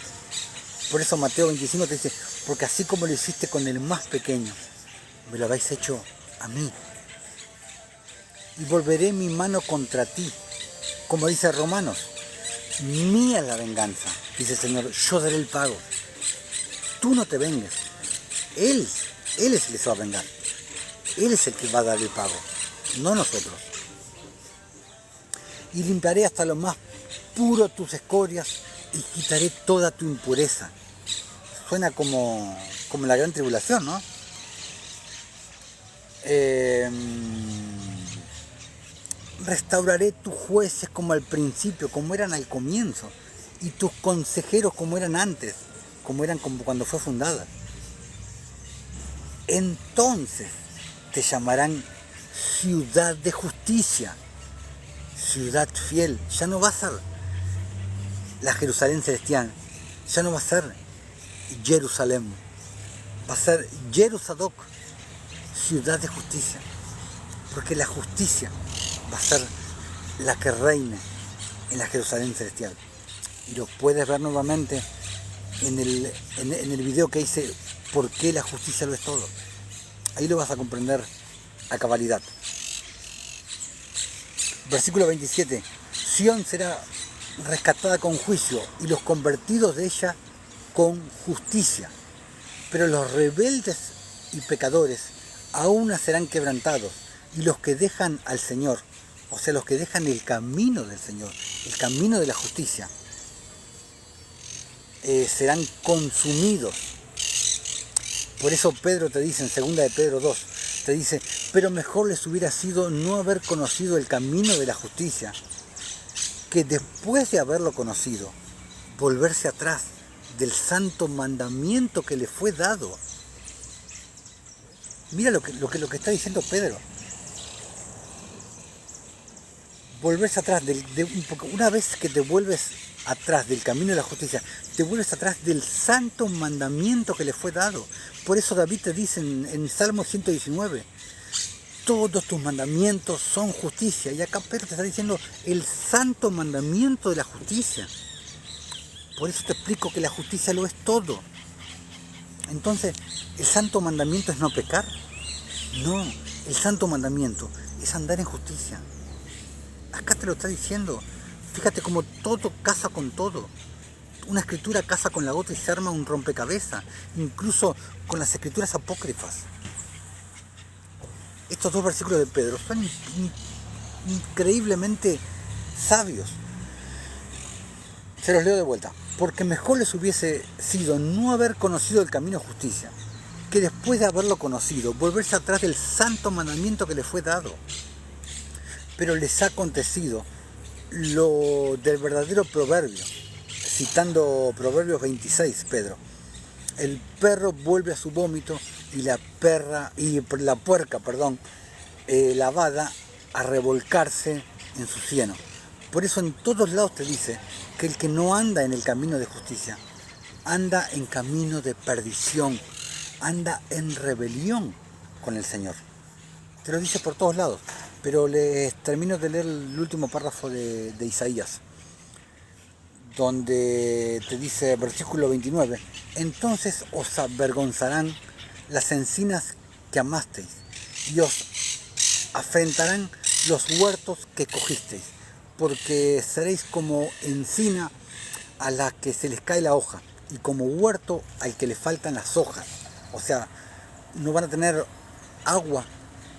[SPEAKER 1] Por eso Mateo 25 te dice, porque así como lo hiciste con el más pequeño, me lo habéis hecho a mí. Y volveré mi mano contra ti. Como dice Romanos, mía la venganza, dice el Señor, yo daré el pago. Tú no te vengues. Él es el que se va a vengar. Él es el que va a dar el pago, no nosotros. Y limpiaré hasta lo más puro tus escorias y quitaré toda tu impureza. Suena como la gran tribulación, ¿no? Restauraré tus jueces como al principio, como eran al comienzo, y tus consejeros como eran antes, como eran como cuando fue fundada. Entonces te llamarán ciudad de justicia, ciudad fiel. Ya no va a ser la Jerusalén celestial, ya no va a ser Jerusalén, va a ser Jerusadok, ciudad de justicia, porque la justicia va a ser la que reine en la Jerusalén celestial. Y lo puedes ver nuevamente en el video que hice, ¿por qué la justicia lo es todo? Ahí lo vas a comprender a cabalidad. Versículo 27. Sión será rescatada con juicio y los convertidos de ella con justicia. Pero los rebeldes y pecadores aún serán quebrantados, y los que dejan al Señor, o sea, los que dejan el camino del Señor, el camino de la justicia, serán consumidos. Por eso Pedro te dice en 2 de Pedro 2, te dice, pero mejor les hubiera sido no haber conocido el camino de la justicia, que después de haberlo conocido, volverse atrás del santo mandamiento que le fue dado. Mira lo que está diciendo Pedro. Volverse atrás, una vez que te vuelves atrás del camino de la justicia, te vuelves atrás del santo mandamiento que le fue dado. Por eso David te dice en Salmo 119, todos tus mandamientos son justicia. Y acá Pedro te está diciendo el santo mandamiento de la justicia. Por eso te explico que la justicia lo es todo. Entonces, ¿el santo mandamiento es no pecar? No, el santo mandamiento es andar en justicia. Acá te lo está diciendo. Fíjate cómo todo casa con todo. Una escritura casa con la otra y se arma un rompecabezas. Incluso con las escrituras apócrifas. Estos dos versículos de Pedro son increíblemente sabios. Se los leo de vuelta. Porque mejor les hubiese sido no haber conocido el camino de justicia, que después de haberlo conocido, volverse atrás del santo mandamiento que les fue dado. Pero les ha acontecido lo del verdadero proverbio, citando Proverbios 26, Pedro. El perro vuelve a su vómito y la puerca, lavada a revolcarse en su cieno. Por eso en todos lados te dice que el que no anda en el camino de justicia, anda en camino de perdición, anda en rebelión con el Señor. Te lo dice por todos lados, pero les termino de leer el último párrafo de Isaías, donde te dice, versículo 29, entonces os avergonzarán las encinas que amasteis, y os afrentarán los huertos que cogisteis, porque seréis como encina a la que se les cae la hoja, y como huerto al que le faltan las hojas. O sea, no van a tener agua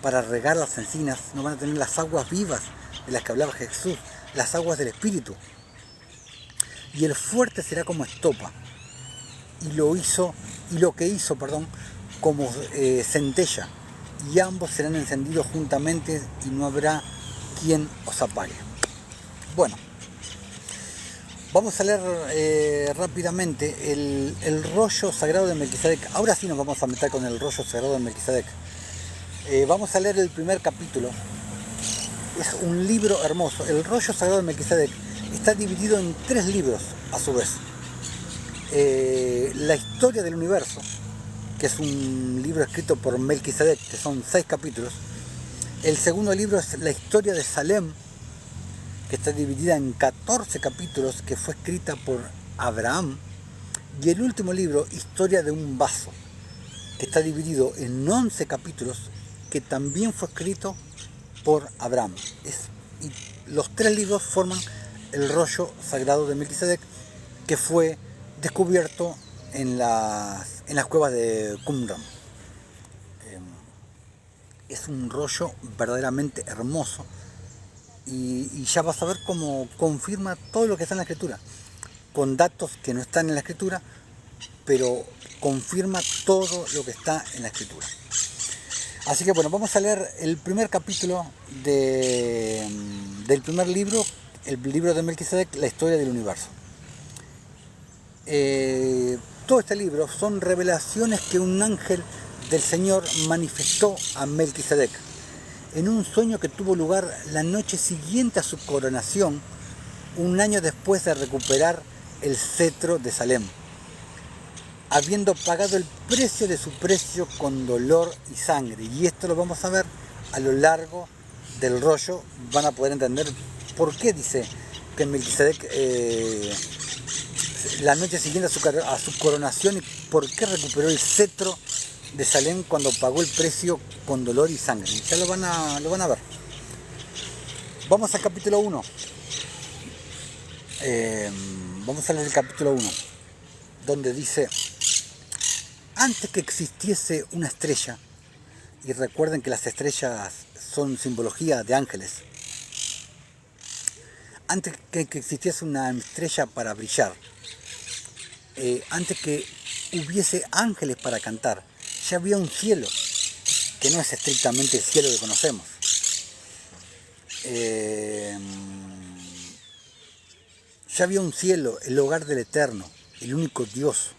[SPEAKER 1] para regar las encinas, no van a tener las aguas vivas de las que hablaba Jesús, las aguas del Espíritu. Y el fuerte será como estopa, y lo que hizo, como centella, y ambos serán encendidos juntamente y no habrá quien os apague. Bueno, vamos a leer rápidamente el rollo sagrado de Melquisedec. Ahora sí nos vamos a meter con el rollo sagrado de Melquisedec. Vamos a leer el primer capítulo. Es un libro hermoso. El rollo sagrado de Melquisedec está dividido en 3 libros a su vez. La historia del universo, que es un libro escrito por Melquisedec, que son 6 capítulos. El segundo libro es la historia de Salem, que está dividida en 14 capítulos, que fue escrita por Abraham. Y el último libro, Historia de un vaso, que está dividido en 11 capítulos, que también fue escrito por Abraham. Y los 3 libros forman el rollo sagrado de Melquisedec, que fue descubierto en las cuevas de Qumran. Es un rollo verdaderamente hermoso, y ya vas a ver cómo confirma todo lo que está en la escritura, con datos que no están en la escritura, pero confirma todo lo que está en la escritura. Así que bueno, vamos a leer el primer capítulo del primer libro, el libro de Melquisedec, la historia del universo. Todo este libro son revelaciones que un ángel del Señor manifestó a Melquisedec en un sueño que tuvo lugar la noche siguiente a su coronación, un año después de recuperar el cetro de Salem, habiendo pagado el precio de su precio con dolor y sangre. Y esto lo vamos a ver a lo largo del rollo. Van a poder entender por qué dice que Melquisedec la noche siguiente a su coronación, y por qué recuperó el cetro de Salem cuando pagó el precio con dolor y sangre. Ya lo van a ver. Vamos al capítulo 1. Vamos a leer el capítulo 1, donde dice: antes que existiese una estrella, y recuerden que las estrellas son simbología de ángeles, antes que existiese una estrella para brillar, antes que hubiese ángeles para cantar, Ya había un cielo, que no es estrictamente el cielo que conocemos. Ya había un cielo, el hogar del Eterno, el único Dios,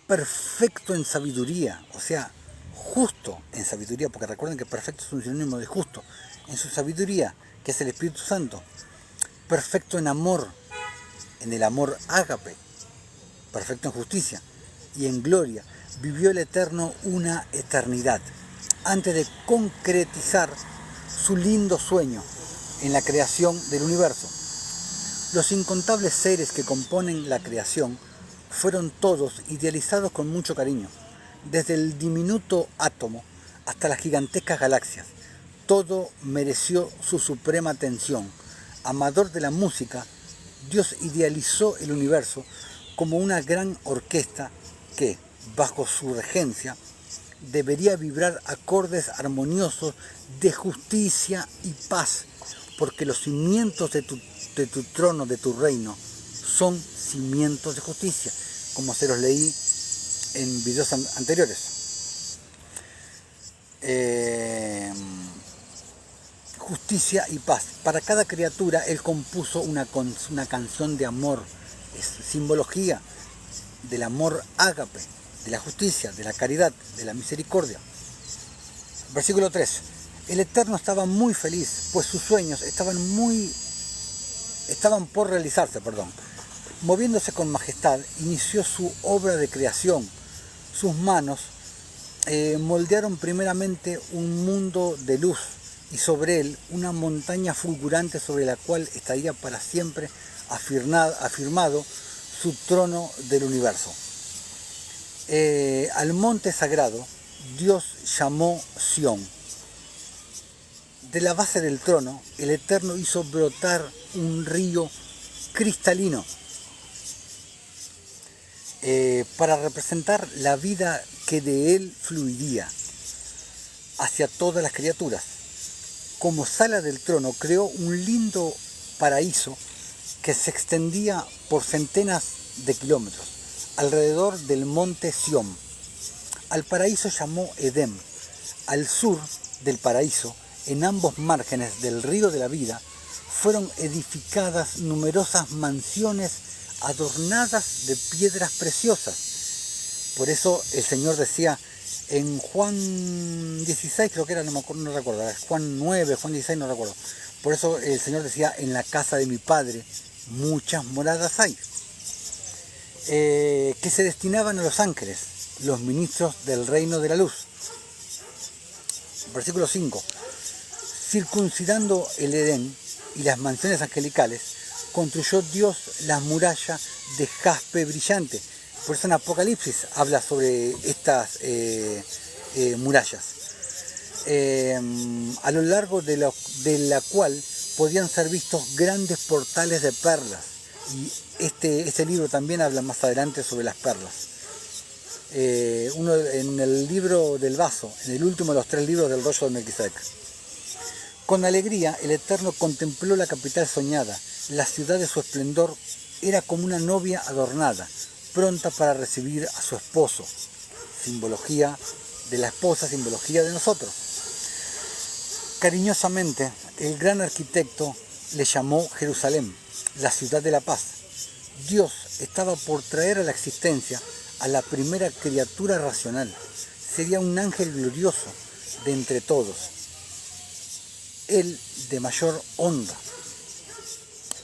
[SPEAKER 1] perfecto en sabiduría, o sea, justo en sabiduría, porque recuerden que perfecto es un sinónimo de justo, en su sabiduría, que es el Espíritu Santo, perfecto en amor, en el amor ágape, perfecto en justicia y en gloria, vivió el Eterno una eternidad, antes de concretizar su lindo sueño en la creación del universo. Los incontables seres que componen la creación fueron todos idealizados con mucho cariño, desde el diminuto átomo hasta las gigantescas galaxias. Todo mereció su suprema atención. Amador de la música, Dios idealizó el universo como una gran orquesta que, bajo su regencia, debería vibrar acordes armoniosos de justicia y paz, porque los cimientos de tu trono, de tu reino, son cimientos de justicia, como se los leí en videos anteriores. Justicia y paz. Para cada criatura Él compuso una canción de amor, es simbología del amor ágape, de la justicia, de la caridad, de la misericordia. Versículo 3. El Eterno estaba muy feliz, pues sus sueños estaban por realizarse. Moviéndose con majestad, inició su obra de creación. Sus manos moldearon primeramente un mundo de luz y sobre él una montaña fulgurante sobre la cual estaría para siempre afirmado su trono del universo. Al monte sagrado Dios llamó Sión. De la base del trono el Eterno hizo brotar un río cristalino para representar la vida que de él fluiría hacia todas las criaturas. Como sala del trono creó un lindo paraíso que se extendía por centenas de kilómetros alrededor del monte Sión. Al paraíso llamó Edén. Al sur del paraíso, en ambos márgenes del río de la vida, fueron edificadas numerosas mansiones adornadas de piedras preciosas. Por eso el Señor decía en Juan 16, creo que era, no recuerdo, Juan 9, Juan 16, no recuerdo. Por eso el Señor decía, en la casa de mi Padre muchas moradas hay, que se destinaban a los ángeles, los ministros del reino de la luz. Versículo 5. Circuncidando el Edén y las mansiones angelicales, construyó Dios las murallas de jaspe brillante. Por eso en Apocalipsis habla sobre estas murallas, a lo largo de la cual podían ser vistos grandes portales de perlas. Y este libro también habla más adelante sobre las perlas. En el libro del vaso, en el último de los 3 libros del rollo de Melquisedec. Con alegría el Eterno contempló la capital soñada. La ciudad de su esplendor era como una novia adornada, pronta para recibir a su esposo. Simbología de la esposa, simbología de nosotros. Cariñosamente, el gran arquitecto le llamó Jerusalén, la ciudad de la paz. Dios estaba por traer a la existencia a la primera criatura racional. Sería un ángel glorioso de entre todos, él de mayor honra.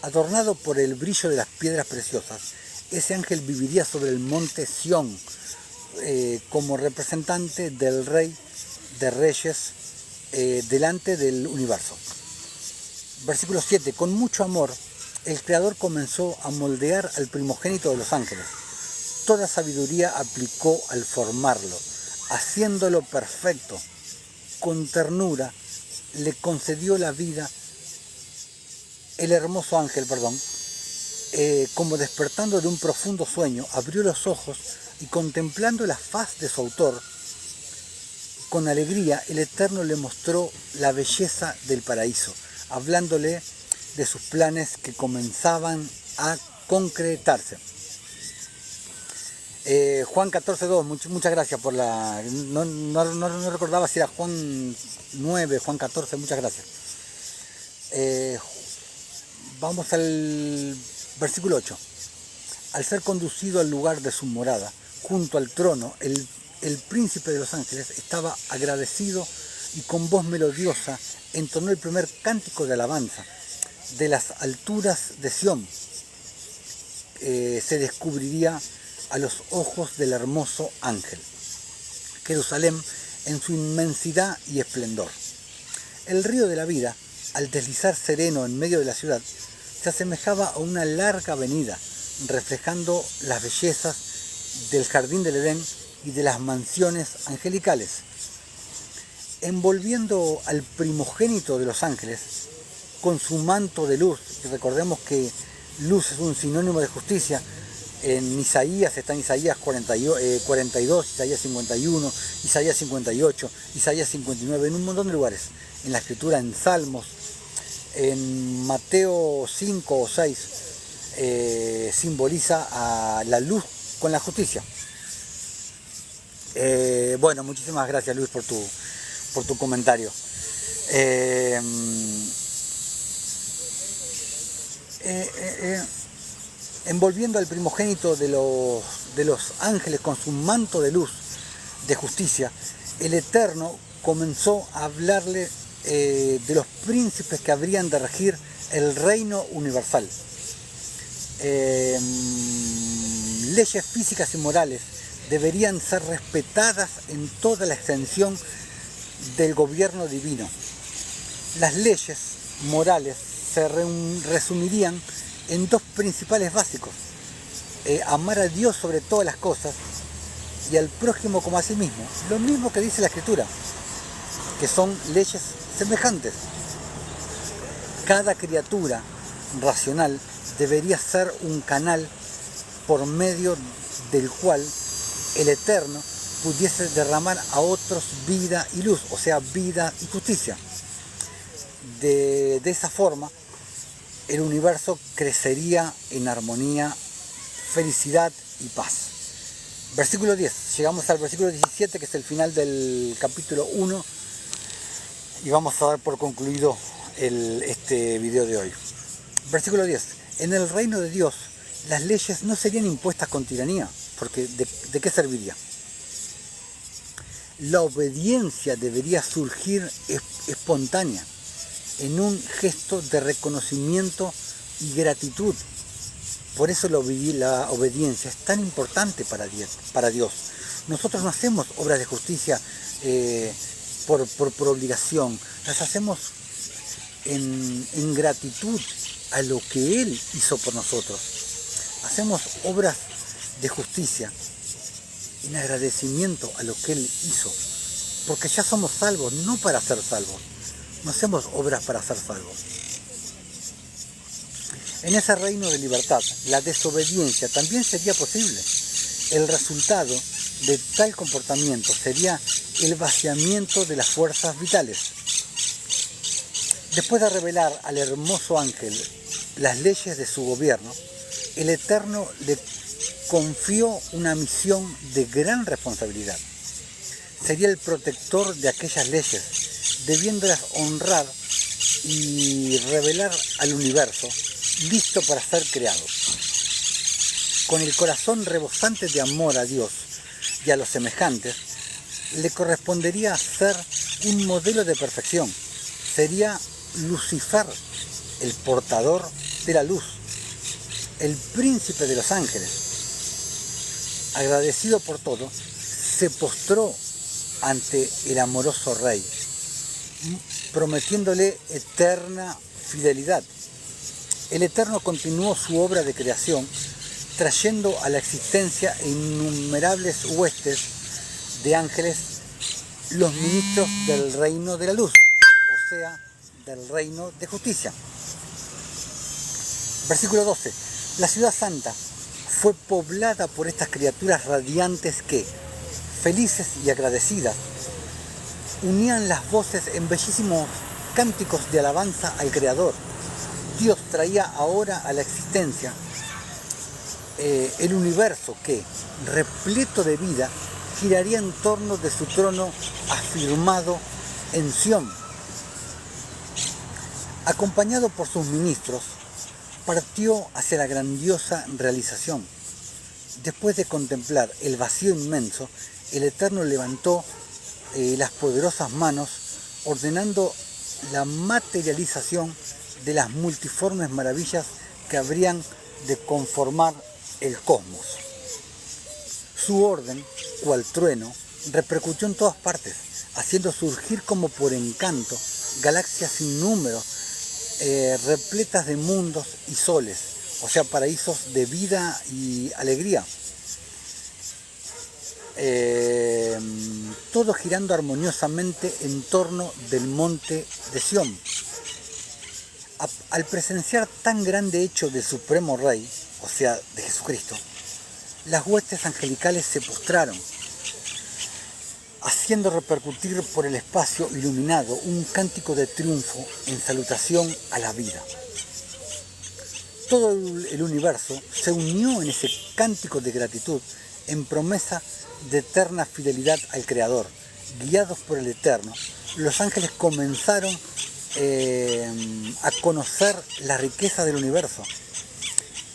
[SPEAKER 1] Adornado por el brillo de las piedras preciosas, ese ángel viviría sobre el monte Sión como representante del Rey de Reyes delante del universo. Versículo 7. Con mucho amor, el Creador comenzó a moldear al primogénito de los ángeles. Toda sabiduría aplicó al formarlo, haciéndolo perfecto. Con ternura le concedió la vida el hermoso ángel, como despertando de un profundo sueño, abrió los ojos y contemplando la faz de su autor, con alegría el Eterno le mostró la belleza del paraíso, hablándole de sus planes que comenzaban a concretarse. Juan 14.2, muchas gracias por la... No recordaba si era Juan 9, Juan 14, muchas gracias. Vamos al versículo 8. Al ser conducido al lugar de su morada, junto al trono, el príncipe de los ángeles estaba agradecido y con voz melodiosa entonó el primer cántico de alabanza. De las alturas de Sión se descubriría a los ojos del hermoso ángel Jerusalén en su inmensidad y esplendor. El río de la vida, al deslizar sereno en medio de la ciudad, se asemejaba a una larga avenida, reflejando las bellezas del jardín del Edén y de las mansiones angelicales. Envolviendo al primogénito de los ángeles con su manto de luz, y recordemos que luz es un sinónimo de justicia. En Isaías está en Isaías 42, Isaías 51, Isaías 58, Isaías 59, en un montón de lugares, en la escritura, en Salmos, en Mateo 5 o 6, simboliza a la luz con la justicia. Bueno, muchísimas gracias, Luis, por tu comentario. Envolviendo al primogénito de los ángeles con su manto de luz, de justicia, el Eterno comenzó a hablarle de los príncipes que habrían de regir el reino universal. Leyes físicas y morales deberían ser respetadas en toda la extensión del gobierno divino. Las leyes morales se resumirían en dos principales básicos: amar a Dios sobre todas las cosas y al prójimo como a sí mismo. Lo mismo que dice la Escritura, que son leyes semejantes. Cada criatura racional debería ser un canal por medio del cual el Eterno pudiese derramar a otros vida y luz, o sea, vida y justicia. De esa forma, el universo crecería en armonía, felicidad y paz. Versículo 10. Llegamos al versículo 17, que es el final del capítulo 1, y vamos a dar por concluido este video de hoy. Versículo 10. En el reino de Dios, las leyes no serían impuestas con tiranía, porque ¿de qué serviría? La obediencia debería surgir espontánea, en un gesto de reconocimiento y gratitud. Por eso la obediencia es tan importante para Dios. Nosotros no hacemos obras de justicia por obligación, las hacemos en gratitud a lo que Él hizo por nosotros. Hacemos obras de justicia en agradecimiento a lo que Él hizo, porque ya somos salvos, no para ser salvos. No hacemos obras para ser salvos. En ese reino de libertad, la desobediencia también sería posible. El resultado de tal comportamiento sería el vaciamiento de las fuerzas vitales. Después de revelar al hermoso ángel las leyes de su gobierno, el Eterno le confió una misión de gran responsabilidad. Sería el protector de aquellas leyes, debiéndolas honrar y revelar al universo, listo para ser creado. Con el corazón rebosante de amor a Dios y a los semejantes, le correspondería ser un modelo de perfección. Sería Lucifer, el portador de la luz, el príncipe de los ángeles. Agradecido por todo, se postró ante el amoroso rey, prometiéndole eterna fidelidad. El Eterno continuó su obra de creación, trayendo a la existencia innumerables huestes de ángeles, los ministros del reino de la luz, o sea, del reino de justicia. Versículo 12. La ciudad santa fue poblada por estas criaturas radiantes que, felices y agradecidas, unían las voces en bellísimos cánticos de alabanza al Creador. Dios traía ahora a la existencia el universo que, repleto de vida, giraría en torno de su trono afirmado en Sión. Acompañado por sus ministros, partió hacia la grandiosa realización. Después de contemplar el vacío inmenso, el Eterno levantó las poderosas manos, ordenando la materialización de las multiformes maravillas que habrían de conformar el cosmos. Su orden, cual trueno, repercutió en todas partes, haciendo surgir como por encanto galaxias sin número, repletas de mundos y soles, o sea, paraísos de vida y alegría. Todo girando armoniosamente en torno del monte de Sión. Al presenciar tan grande hecho del Supremo Rey, o sea, de Jesucristo, las huestes angelicales se postraron, haciendo repercutir por el espacio iluminado un cántico de triunfo en salutación a la vida. Todo el universo se unió en ese cántico de gratitud en promesa de eterna fidelidad al Creador. Guiados por el Eterno, los ángeles comenzaron a conocer la riqueza del universo.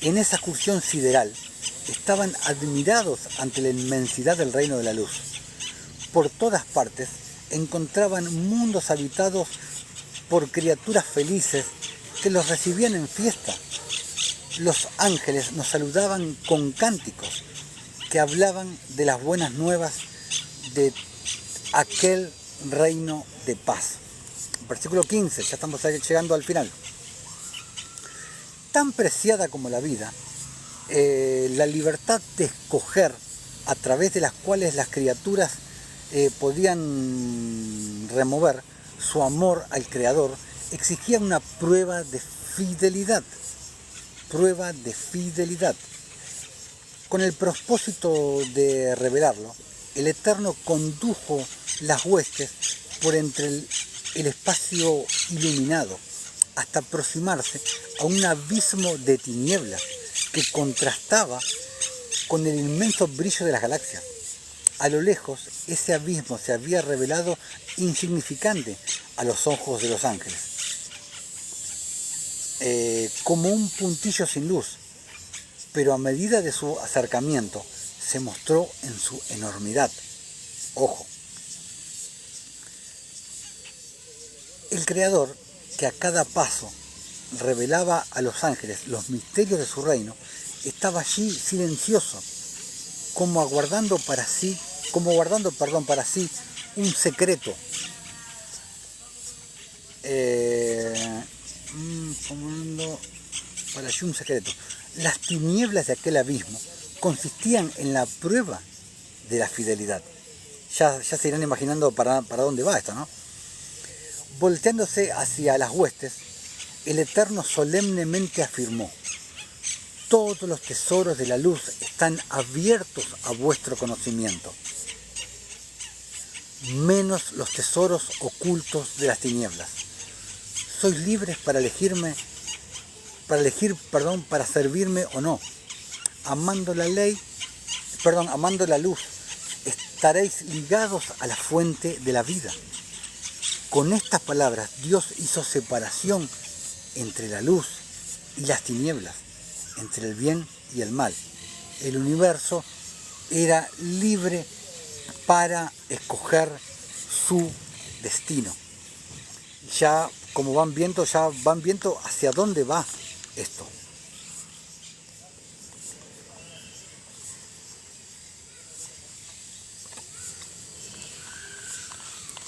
[SPEAKER 1] En esa excursión sideral estaban admirados ante la inmensidad del reino de la luz. Por todas partes encontraban mundos habitados por criaturas felices que los recibían en fiesta. Los ángeles nos saludaban con cánticos que hablaban de las buenas nuevas de aquel reino de paz. Versículo 15, ya estamos llegando al final. Tan preciada como la vida, la libertad de escoger a través de las cuales las criaturas podían remover su amor al Creador, exigía una prueba de fidelidad. Prueba de fidelidad. Con el propósito de revelarlo, el Eterno condujo las huestes por entre el espacio iluminado hasta aproximarse a un abismo de tinieblas que contrastaba con el inmenso brillo de las galaxias. A lo lejos, ese abismo se había revelado insignificante a los ojos de los ángeles, como un puntillo sin luz, pero a medida de su acercamiento se mostró en su enormidad. Ojo. El Creador, que a cada paso revelaba a los ángeles los misterios de su reino, estaba allí silencioso, como guardando para sí un secreto. Para allí un secreto. Las tinieblas de aquel abismo consistían en la prueba de la fidelidad. Ya se irán imaginando para dónde va esto, ¿no? Volteándose hacia las huestes, el Eterno solemnemente afirmó: todos los tesoros de la luz están abiertos a vuestro conocimiento, menos los tesoros ocultos de las tinieblas. Sois libres para para servirme o no. Amando la luz, estaréis ligados a la fuente de la vida. Con estas palabras, Dios hizo separación entre la luz y las tinieblas, entre el bien y el mal. El universo era libre para escoger su destino. Ya van viendo hacia dónde va esto.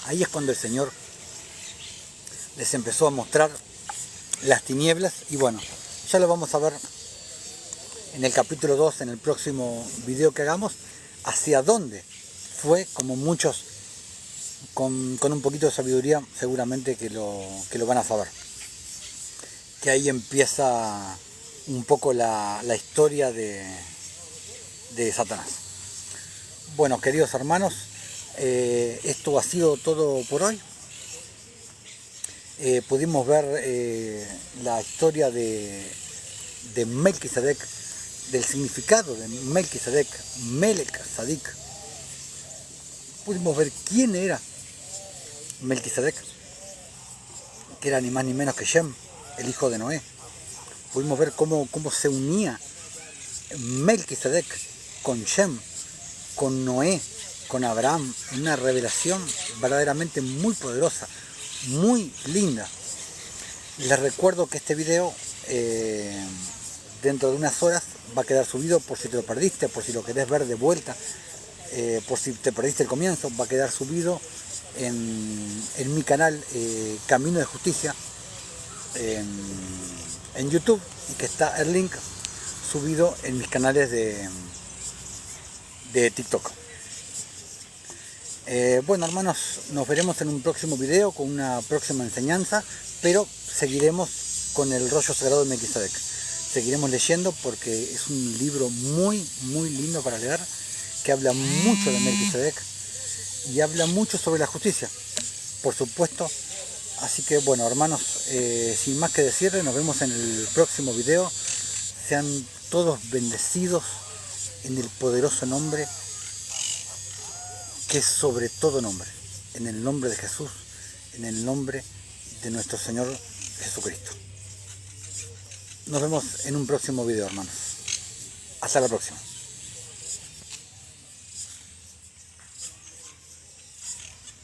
[SPEAKER 1] Ahí es cuando el Señor les empezó a mostrar las tinieblas, y bueno, ya lo vamos a ver en el capítulo 2, en el próximo video que hagamos, hacia dónde fue, como muchos con un poquito de sabiduría seguramente que lo van a saber. Que ahí empieza un poco la historia de Satanás. Bueno, queridos hermanos, esto ha sido todo por hoy. Pudimos ver la historia de Melquisedec, del significado de Melquisedec, Melech Sadik, pudimos ver quién era Melquisedec, que era ni más ni menos que Shem, el hijo de Noé. Pudimos ver cómo se unía Melquisedec con Shem, con Noé, con Abraham, en una revelación verdaderamente muy poderosa, muy linda. Les recuerdo que este video dentro de unas horas va a quedar subido, por si te lo perdiste, por si lo querés ver de vuelta, por si te perdiste el comienzo, va a quedar subido en mi canal Camino de Justicia en YouTube, y que está el link subido en mis canales de TikTok. Bueno, hermanos, nos veremos en un próximo video con una próxima enseñanza, pero seguiremos con el rollo sagrado de Melquisedec. Seguiremos leyendo porque es un libro muy lindo para leer, que habla mucho de Melquisedec y habla mucho sobre la justicia, por supuesto. Así que bueno, hermanos, sin más que decir, nos vemos en el próximo video. Sean todos bendecidos en el poderoso nombre que es sobre todo nombre, en el nombre de Jesús, en el nombre de nuestro Señor Jesucristo. Nos vemos en un próximo video, hermanos. Hasta la próxima.